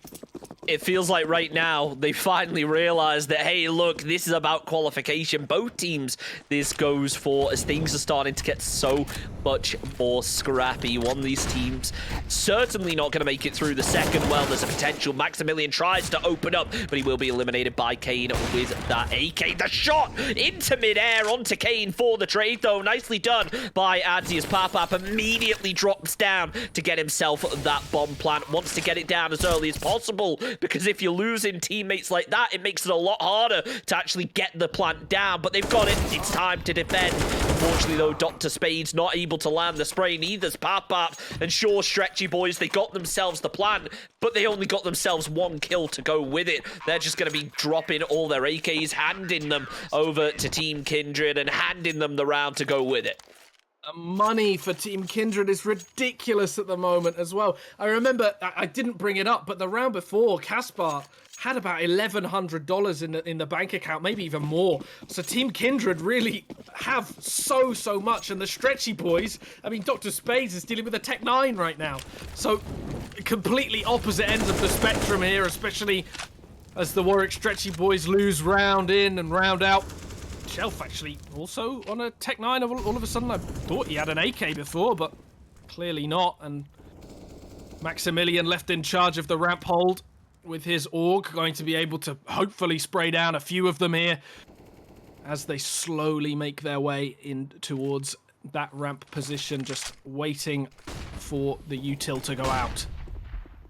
Speaker 1: It feels like right now they finally realized that, hey, look, this is about qualification. Both teams this goes for, as things are starting to get so much more scrappy. One of these teams certainly not going to make it through the second. Well, there's a potential. Maximilian tries to open up, but he will be eliminated by Kane with that AK. The shot into midair onto Kane for the trade, though. Nicely done by Adzi, as Papap immediately drops down to get himself that bomb plant. Wants to get it down as early as possible, because if you're losing teammates like that, it makes it a lot harder to actually get the plant down. But they've got it. It's time to defend. Unfortunately, though, Dr. Spade's not able to land the spray. Neither's Papap. And sure, Stretchy Boys, they got themselves the plant, but they only got themselves one kill to go with it. They're just going to be dropping all their AKs, handing them over to Team Kindred, and handing them the round to go with it.
Speaker 2: Money for Team Kindred is ridiculous at the moment as well. I remember, I didn't bring it up, but the round before, Caspar had about $1,100 in the bank account, maybe even more. So Team Kindred really have so much, and the Stretchy Boys, I mean, Dr. Spades is dealing with a Tech 9 right now. So completely opposite ends of the spectrum here, especially as the Warwick Stretchy Boys lose round in and round out. Shelf actually also on a Tech 9 all of a sudden. I thought he had an AK before, but clearly not. And Maximilian left in charge of the ramp hold with his AUG, going to be able to hopefully spray down a few of them here as they slowly make their way in towards that ramp position, just waiting for the util to go out.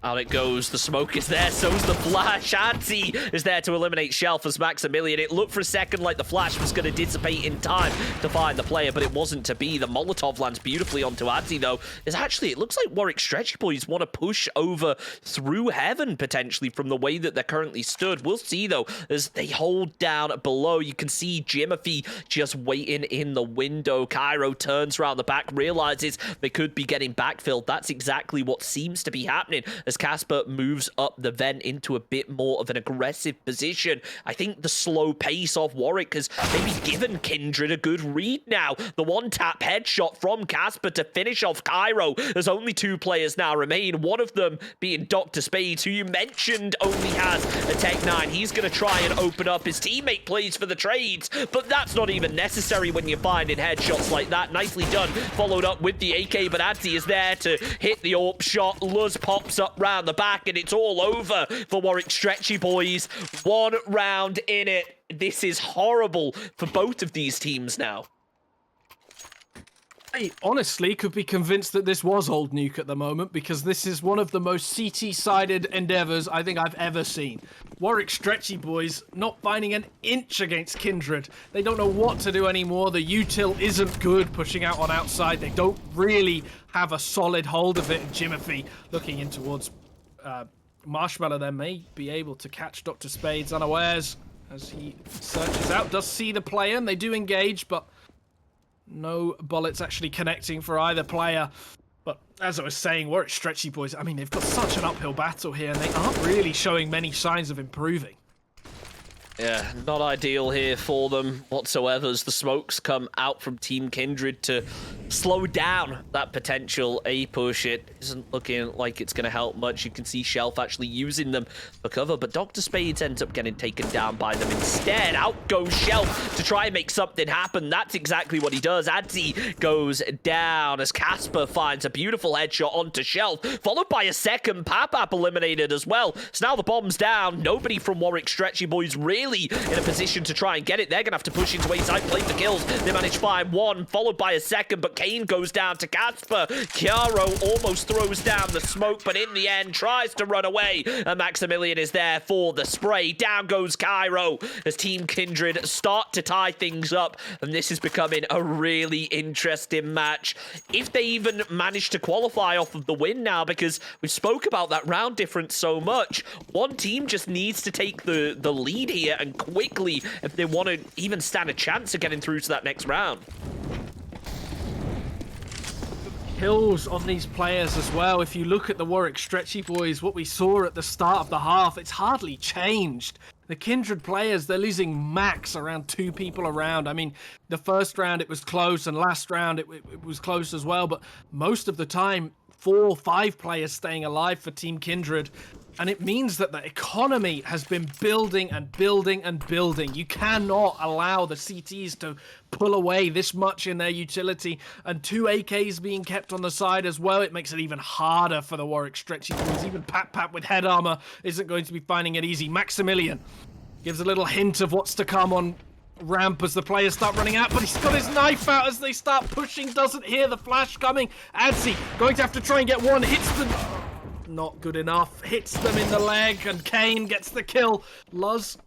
Speaker 1: Out it goes. The smoke is there. So's the flash. Adzi is there to eliminate Shelf as Maximilian. It looked for a second like the flash was going to dissipate in time to find the player, but it wasn't to be. The Molotov lands beautifully onto Adzi, though. It looks like Warwick Stretchy Boys want to push over through heaven, potentially, from the way that they're currently stood. We'll see, though, as they hold down below. You can see Jimothy just waiting in the window. Cairo turns around the back, realizes they could be getting backfilled. That's exactly what seems to be happening as Casper moves up the vent into a bit more of an aggressive position. I think the slow pace of Warwick has maybe given Kindred a good read now. The one-tap headshot from Casper to finish off Cairo. There's only two players now remain, one of them being Dr. Spades, who you mentioned only has a Tech 9. He's going to try and open up. His teammate plays for the trades, but that's not even necessary when you're finding headshots like that. Nicely done. Followed up with the AK, but Adzi is there to hit the AWP shot. Luz pops up round the back, and it's all over for Warwick Stretchy Boys. One round in it. This is horrible for both of these teams now.
Speaker 2: I honestly could be convinced that this was Old Nuke at the moment, because this is one of the most CT-sided endeavors I think I've ever seen. Warwick Stretchy Boys not finding an inch against Kindred. They don't know what to do anymore. The util isn't good pushing out on outside. They don't really have a solid hold of it. And Jimothy looking in towards Marshmallow there may be able to catch Dr. Spades unawares as he searches out. Does see the player, and they do engage, but no bullets actually connecting for either player. But as I was saying, Warwick Stretchy Boys, I mean, they've got such an uphill battle here, and they aren't really showing many signs of improving.
Speaker 1: Yeah, not ideal here for them whatsoever, as the smokes come out from Team Kindred to slow down that potential A push. It isn't looking like it's going to help much. You can see Shelf actually using them for cover, but Dr. Spades ends up getting taken down by them instead. Out goes Shelf to try and make something happen. That's exactly what he does. Adzi goes down as Casper finds a beautiful headshot onto Shelf, followed by a second. Papap eliminated as well. So now the bomb's down. Nobody from Warwick Stretchy Boys really in a position to try and get it. They're going to have to push into A side, play the kills. They manage to find one, followed by a second, but Kane goes down to Casper. Chiaro almost throws down the smoke, but in the end tries to run away, and Maximilian is there for the spray. Down goes Cairo as Team Kindred start to tie things up, and this is becoming a really interesting match. If they even manage to qualify off of the win now, because we spoke about that round difference so much, one team just needs to take the lead here, and quickly, if they want to even stand a chance of getting through to that next round.
Speaker 2: Kills on these players as well. If you look at the Warwick Stretchy Boys, what we saw at the start of the half, it's hardly changed. The Kindred players, they're losing max around 2 people around. I mean, the first round it was close, and last round it was close as well, but most of the time 4 or 5 players staying alive for Team Kindred. And it means that the economy has been building and building and building. You cannot allow the CTs to pull away this much in their utility. And 2 AKs being kept on the side as well, it makes it even harder for the Warwick Stretchy Boys. Even Pat with head armor isn't going to be finding it easy. Maximilian gives a little hint of what's to come on ramp as the players start running out, but he's got his knife out as they start pushing, doesn't hear the flash coming. Adzi going to have to try and get one, hits them. Not good enough. Hits them in the leg, and Kane gets the kill. Luz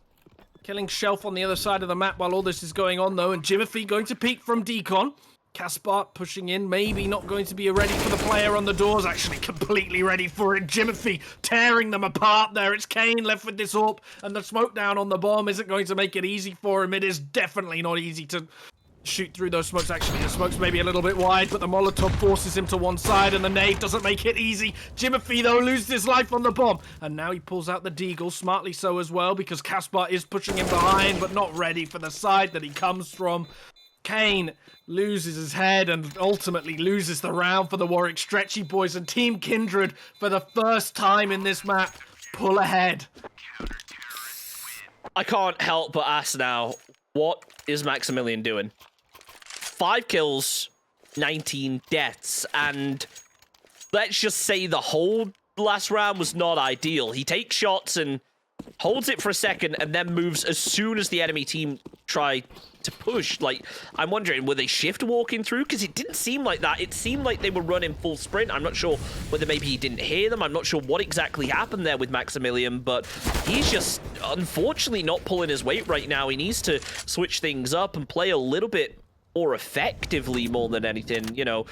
Speaker 2: killing Shelf on the other side of the map while all this is going on, though, and Jimothy going to peek from Decon. Caspar pushing in, maybe not going to be ready for the player on the doors, actually completely ready for it. Jimothy tearing them apart there. It's Kane left with this AWP, and the smoke down on the bomb isn't going to make it easy for him. It is definitely not easy to shoot through those smokes. Actually, the smokes may be a little bit wide, but the Molotov forces him to one side, and the nade doesn't make it easy. Jimothy, though, loses his life on the bomb, and now he pulls out the Deagle, smartly so as well, because Caspar is pushing him behind, but not ready for the side that he comes from. Kane loses his head and ultimately loses the round for the Warwick Stretchy Boys, and Team Kindred, for the first time in this map, pull ahead.
Speaker 1: I can't help but ask now, what is Maximilian doing? 5 kills, 19 deaths, and let's just say the whole last round was not ideal. He takes shots and holds it for a second and then moves as soon as the enemy team try to push. Like, I'm wondering, were they shift walking through? Because it didn't seem like that. It seemed like they were running full sprint. I'm not sure whether maybe he didn't hear them. I'm not sure what exactly happened there with Maximilian, but he's just unfortunately not pulling his weight right now. He needs to switch things up and play a little bit more effectively more than anything, you know,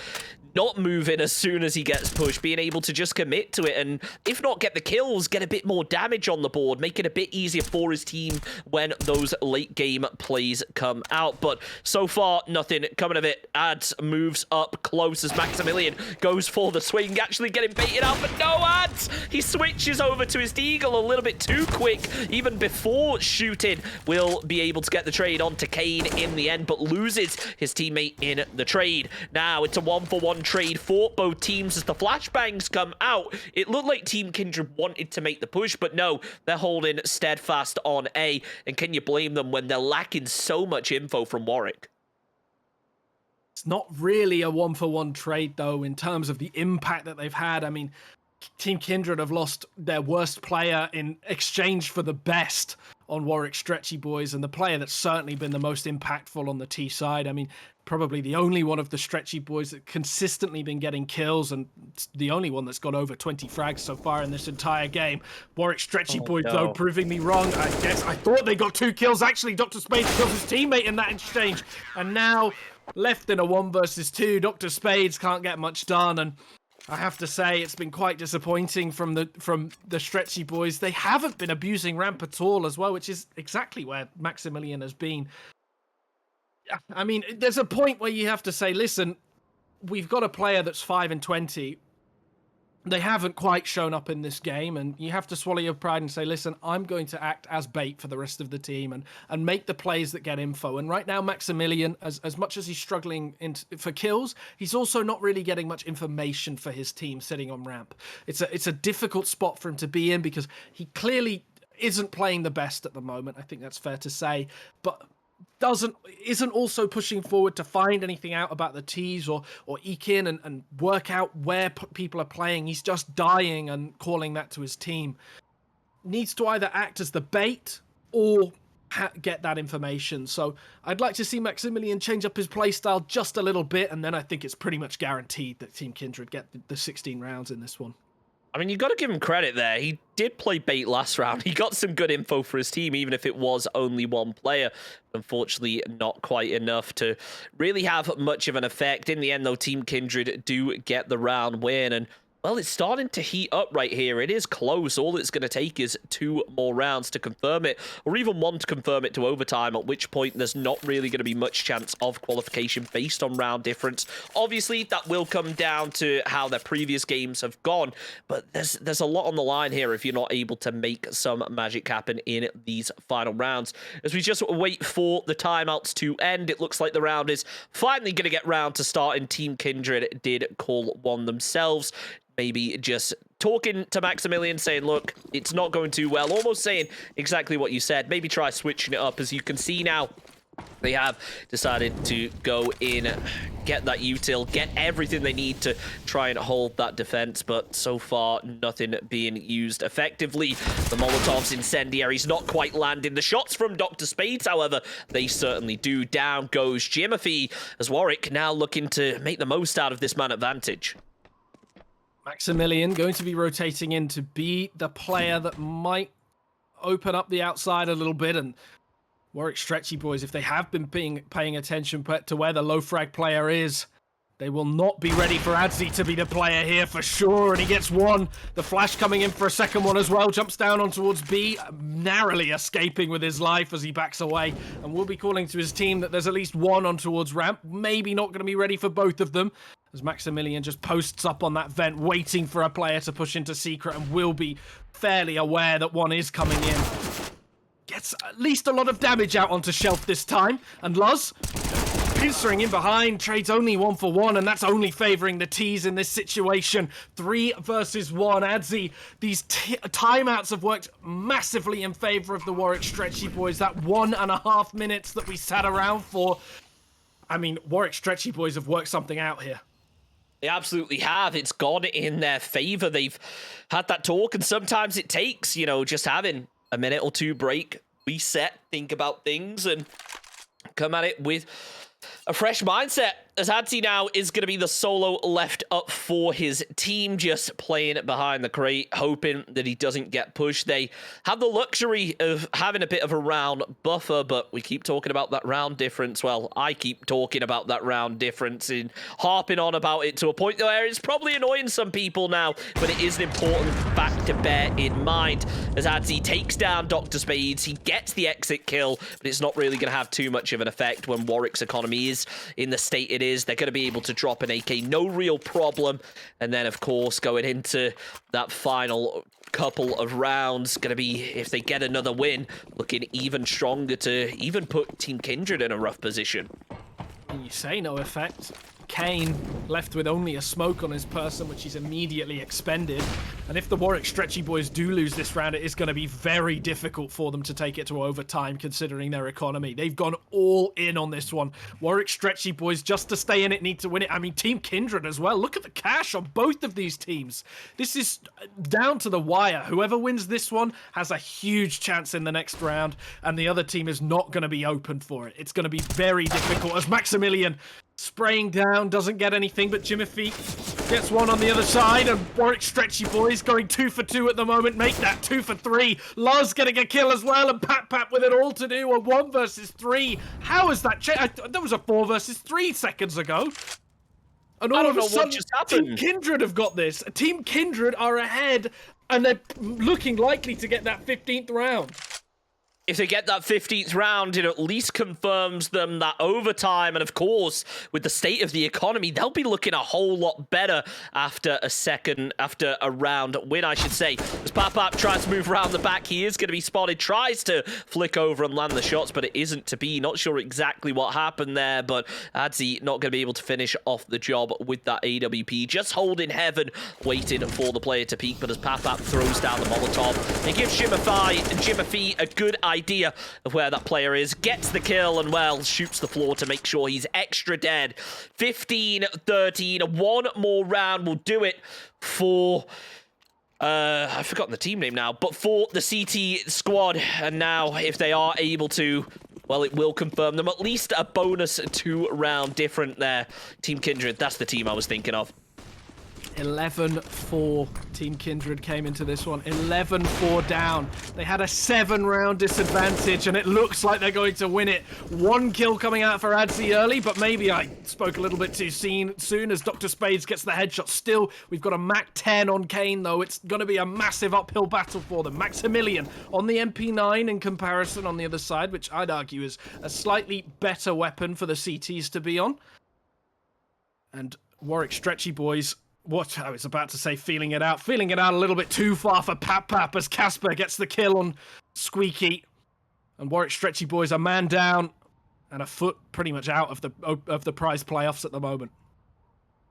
Speaker 1: not moving as soon as he gets pushed, being able to just commit to it, and if not get the kills, get a bit more damage on the board, make it a bit easier for his team when those late game plays come out. But so far, nothing coming of it. Ads moves up close as Maximilian goes for the swing, actually getting baited out, but no Ads! He switches over to his Deagle a little bit too quick, even before shooting. Will be able to get the trade onto Kane in the end, but loses his teammate in the trade. Now it's a 1-for-1 trade for both teams as the flashbangs come out. It looked like Team Kindred wanted to make the push, but no, they're holding steadfast on A. And can you blame them when they're lacking so much info from Warwick?
Speaker 2: It's not really a 1-for-1 trade, though, in terms of the impact that they've had. I mean, Team Kindred have lost their worst player in exchange for the best on Warwick Stretchy Boys, and the player that's certainly been the most impactful on the T side. I mean, probably the only one of the Stretchy Boys that consistently been getting kills, and the only one that's got over 20 frags so far in this entire game. Warwick Stretchy Boys, though, proving me wrong. I guess I thought they got 2 kills. Actually, Dr. Spades kills his teammate in that exchange, and now left in a 1 versus 2. Dr. Spades can't get much done, and I have to say it's been quite disappointing from the Stretchy Boys. They haven't been abusing ramp at all as well, which is exactly where Maximilian has been. I mean, there's a point where you have to say, listen, we've got a player that's 5 and 20. They haven't quite shown up in this game, and you have to swallow your pride and say, listen, I'm going to act as bait for the rest of the team and make the plays that get info. And right now, Maximilian, as much as he's struggling for kills, he's also not really getting much information for his team sitting on ramp. It's a difficult spot for him to be in because he clearly isn't playing the best at the moment. I think that's fair to say, but isn't also pushing forward to find anything out about the T's or eke in and work out where people are playing. He's just dying and calling that to his team. Needs to either act as the bait or get that information. So I'd like to see Maximilian change up his playstyle just a little bit, and then I think it's pretty much guaranteed that Team Kindred get the 16 rounds in this one.
Speaker 1: I mean, you got to give him credit there. He did play bait last round. He got some good info for his team, even if it was only one player. Unfortunately, not quite enough to really have much of an effect. In the end, though, Team Kindred do get the round win, and well, it's starting to heat up right here. It is close. All it's going to take is 2 more rounds to confirm it, or even 1 to confirm it to overtime, at which point there's not really going to be much chance of qualification based on round difference. Obviously, that will come down to how their previous games have gone, but there's a lot on the line here if you're not able to make some magic happen in these final rounds. As we just wait for the timeouts to end, it looks like the round is finally going to get round to start, and Team Kindred did call one themselves. maybe just talking to Maximilian, saying, look, it's not going too well, almost saying exactly what you said. Maybe try switching it up. As you can see now, they have decided to go in, get that util, get everything they need to try and hold that defense, but so far, nothing being used effectively. The Molotov's incendiaries not quite landing. The shots from Dr. Spades, however, they certainly do. Down goes Jimothy, as Warwick now looking to make the most out of this man advantage.
Speaker 2: Maximilian going to be rotating in to be the player that might open up the outside a little bit, and Warwick Stretchy Boys, if they have been paying attention to where the low frag player is, they will not be ready for Adzi to be the player here for sure, and he gets one. The flash coming in for a second one as well, jumps down on towards B, narrowly escaping with his life as he backs away, and will be calling to his team that there's at least one on towards ramp, maybe not going to be ready for both of them, as Maximilian just posts up on that vent, waiting for a player to push into secret, and will be fairly aware that one is coming in. Gets at least a lot of damage out onto Shelf this time, and Luz pincering in behind, trades only 1-for-1, and that's only favoring the T's in this situation. 3 versus 1. Adzi, these timeouts have worked massively in favor of the Warwick Stretchy Boys. That 1.5 minutes that we sat around for. I mean, Warwick Stretchy Boys have worked something out here.
Speaker 1: They absolutely have. It's gone in their favor. They've had that talk, and sometimes it takes, you know, just having a minute or two break, reset, think about things, and come at it with a fresh mindset, as Adzi now is going to be the solo left up for his team, just playing behind the crate, hoping that he doesn't get pushed. They have the luxury of having a bit of a round buffer, but we keep talking about that round difference. Well, I keep talking about that round difference and harping on about it to a point where it's probably annoying some people now, but it is an important fact to bear in mind. As Adzi takes down Dr. Spades, he gets the exit kill, but it's not really going to have too much of an effect when Warwick's economy is in the state it is. They're going to be able to drop an AK, no real problem. And then, of course, going into that final couple of rounds, going to be, if they get another win, looking even stronger to even put Team Kindred in a rough position.
Speaker 2: And you say no effect. Kane left with only a smoke on his person, which he's immediately expended. And if the Warwick Stretchy Boys do lose this round, it is going to be very difficult for them to take it to overtime, considering their economy. They've gone all in on this one. Warwick Stretchy Boys, just to stay in it, need to win it. I mean, Team Kindred as well. Look at the cash on both of these teams. This is down to the wire. Whoever wins this one has a huge chance in the next round, and the other team is not going to be open for it. It's going to be very difficult, as Maximilian spraying down, doesn't get anything, but Jimothy gets one on the other side, and Warwick Stretchy Boys going 2-for-2 at the moment, make that 2-for-3. Luz getting a kill as well, and Pat with it all to do, a 1 versus 3. How has that changed? That was a 4 versus 3 seconds ago. And all of a sudden, Team Kindred have got this. Team Kindred are ahead, and they're looking likely to get that 15th round.
Speaker 1: If they get that 15th round, it at least confirms them that overtime. And of course, with the state of the economy, they'll be looking a whole lot better after a round win, I should say. As Papap tries to move around the back, he is going to be spotted, tries to flick over and land the shots, but it isn't to be. Not sure exactly what happened there, but Adzi not going to be able to finish off the job with that AWP. Just holding heaven, waiting for the player to peek, but as Papap throws down the Molotov, it gives Jimothy a good idea of where that player is, gets the kill, and, well, shoots the floor to make sure he's extra dead. 15-13, one more round will do it for... I've forgotten the team name now, but for the CT squad. And now, if they are able to, well, it will confirm them at least a bonus 2-round different there. Team Kindred, that's the team I was thinking of.
Speaker 2: 11-4 Team Kindred came into this one. 11-4 down. They had a 7-round disadvantage, and it looks like they're going to win it. 1 kill coming out for Adzi early, but maybe I spoke a little bit too soon as Dr. Spades gets the headshot. Still, we've got a Mac 10 on Kane, though. It's going to be a massive uphill battle for them. Maximilian on the MP9 in comparison on the other side, which I'd argue is a slightly better weapon for the CTs to be on. And Warwick Stretchy Boys... what I was about to say, feeling it out a little bit too far for Pap as Casper gets the kill on Squeaky, and Warwick Stretchy Boys a man down and a foot pretty much out of the prize playoffs at the moment.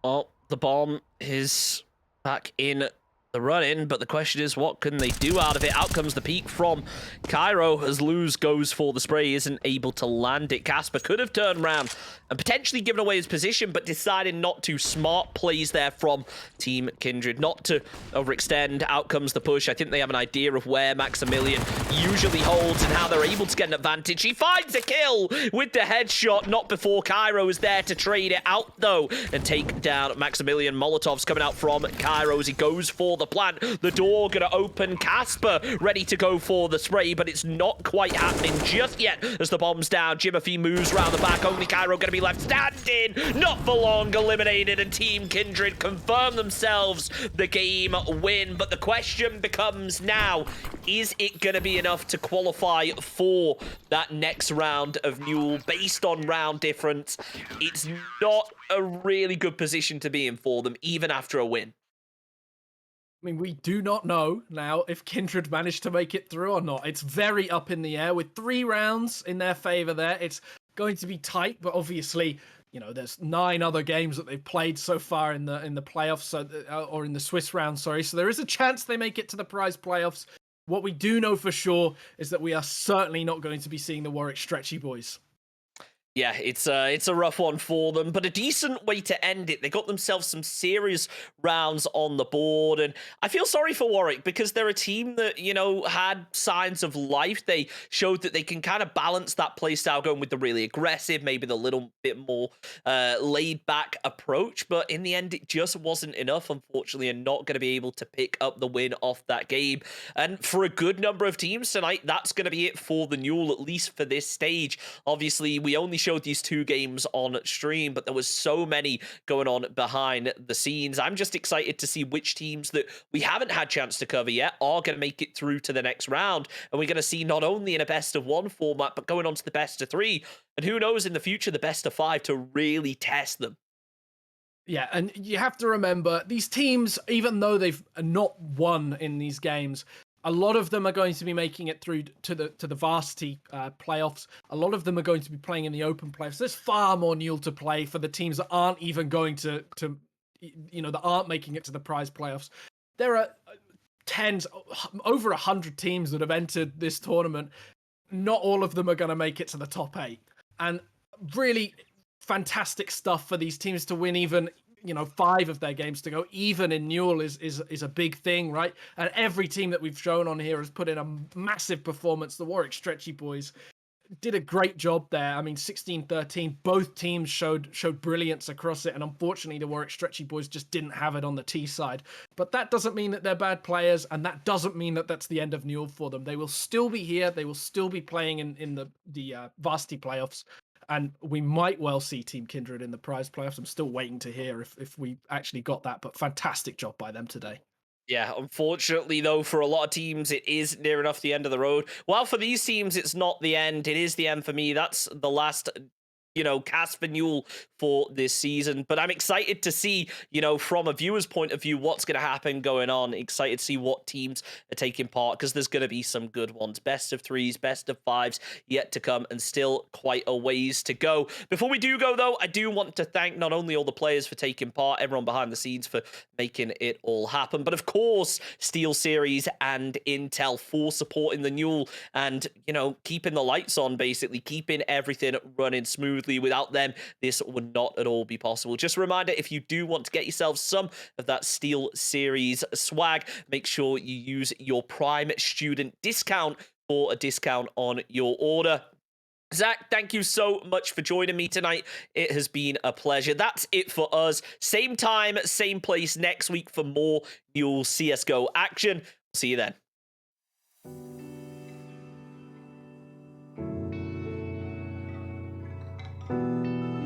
Speaker 1: Well, the bomb is back in the run-in, but the question is, what can they do out of it? Out comes the peak from Cairo as Luz goes for the spray, isn't able to land it. Casper could have turned around and potentially given away his position, but decided not to. Smart plays there from Team Kindred, not to overextend. Out comes the push. I think they have an idea of where Maximilian usually holds and how they're able to get an advantage. He finds a kill with the headshot, not before Cairo is there to trade it out, though, and take down Maximilian. Molotov's coming out from Cairo as he goes for the plant. The door gonna open. Casper ready to go for the spray, but it's not quite happening just yet as the bomb's down. Jimothy moves around the back. Only Cairo gonna be left standing. Not for long. Eliminated, and Team Kindred confirm themselves the game win. But the question becomes now, is it gonna be enough to qualify for that next round of Newell based on round difference? It's not a really good position to be in for them, even after a win.
Speaker 2: I mean, we do not know now if Kindred managed to make it through or not. It's very up in the air with 3 rounds in their favor there. It's going to be tight, but obviously, you know, there's 9 other games that they've played so far in the playoffs, so, or in the Swiss round, sorry. So there is a chance they make it to the prize playoffs. What we do know for sure is that we are certainly not going to be seeing the Warwick Stretchy boys.
Speaker 1: Yeah, it's a rough one for them, but a decent way to end it. They got themselves some serious rounds on the board, and I feel sorry for Warwick because they're a team that, you know, had signs of life. They showed that they can kind of balance that playstyle going with the really aggressive, maybe the little bit more laid-back approach, but in the end, it just wasn't enough, unfortunately, and not going to be able to pick up the win off that game. And for a good number of teams tonight, that's going to be it for the Newell, at least for this stage. Obviously, we only showed these 2 games on stream, but there was so many going on behind the scenes. I'm just excited to see which teams that we haven't had chance to cover yet are going to make it through to the next round, and we're going to see not only in a best of 1 format, but going on to the best of 3, and who knows in the future the best of 5 to really test them.
Speaker 2: Yeah, and you have to remember, these teams, even though they've not won in these games, a lot of them are going to be making it through to the varsity playoffs. A lot of them are going to be playing in the open playoffs. There's far more Newell to play for the teams that aren't even going to you know, that aren't making it to the prize playoffs. There are over 100 teams that have entered this tournament. Not all of them are going to make it to the top 8, and really fantastic stuff for these teams to win even, you know, 5 of their games to go even in Newell is a big thing, right? And every team that we've shown on here has put in a massive performance. The Warwick Stretchy boys did a great job there. I mean, 16-13, both teams showed brilliance across it, and unfortunately the Warwick Stretchy boys just didn't have it on the T side. But that doesn't mean that they're bad players, and that doesn't mean that that's the end of Newell for them. They will still be here. They will still be playing in the varsity playoffs. And we might well see Team Kindred in the prize playoffs. I'm still waiting to hear if we actually got that, but fantastic job by them today.
Speaker 1: Yeah, unfortunately, though, for a lot of teams, it is near enough the end of the road. While for these teams, it's not the end. It is the end for me. That's the last, you know, cast for Newell for this season. But I'm excited to see, you know, from a viewer's point of view, what's going to happen going on. Excited to see what teams are taking part, because there's going to be some good ones. Best of 3s, best of 5s yet to come, and still quite a ways to go. Before we do go, though, I do want to thank not only all the players for taking part, everyone behind the scenes for making it all happen, but of course, Steel Series and Intel for supporting the Newell and, you know, keeping the lights on, basically, keeping everything running smoothly. Without them, this would not at all be possible. Just a reminder, if you do want to get yourself some of that Steel Series swag, make sure you use your Prime student discount for a discount on your order. Zach, thank you so much for joining me tonight. It has been a pleasure. That's it for us. Same time, same place next week for more Newell CSGO action. See you then.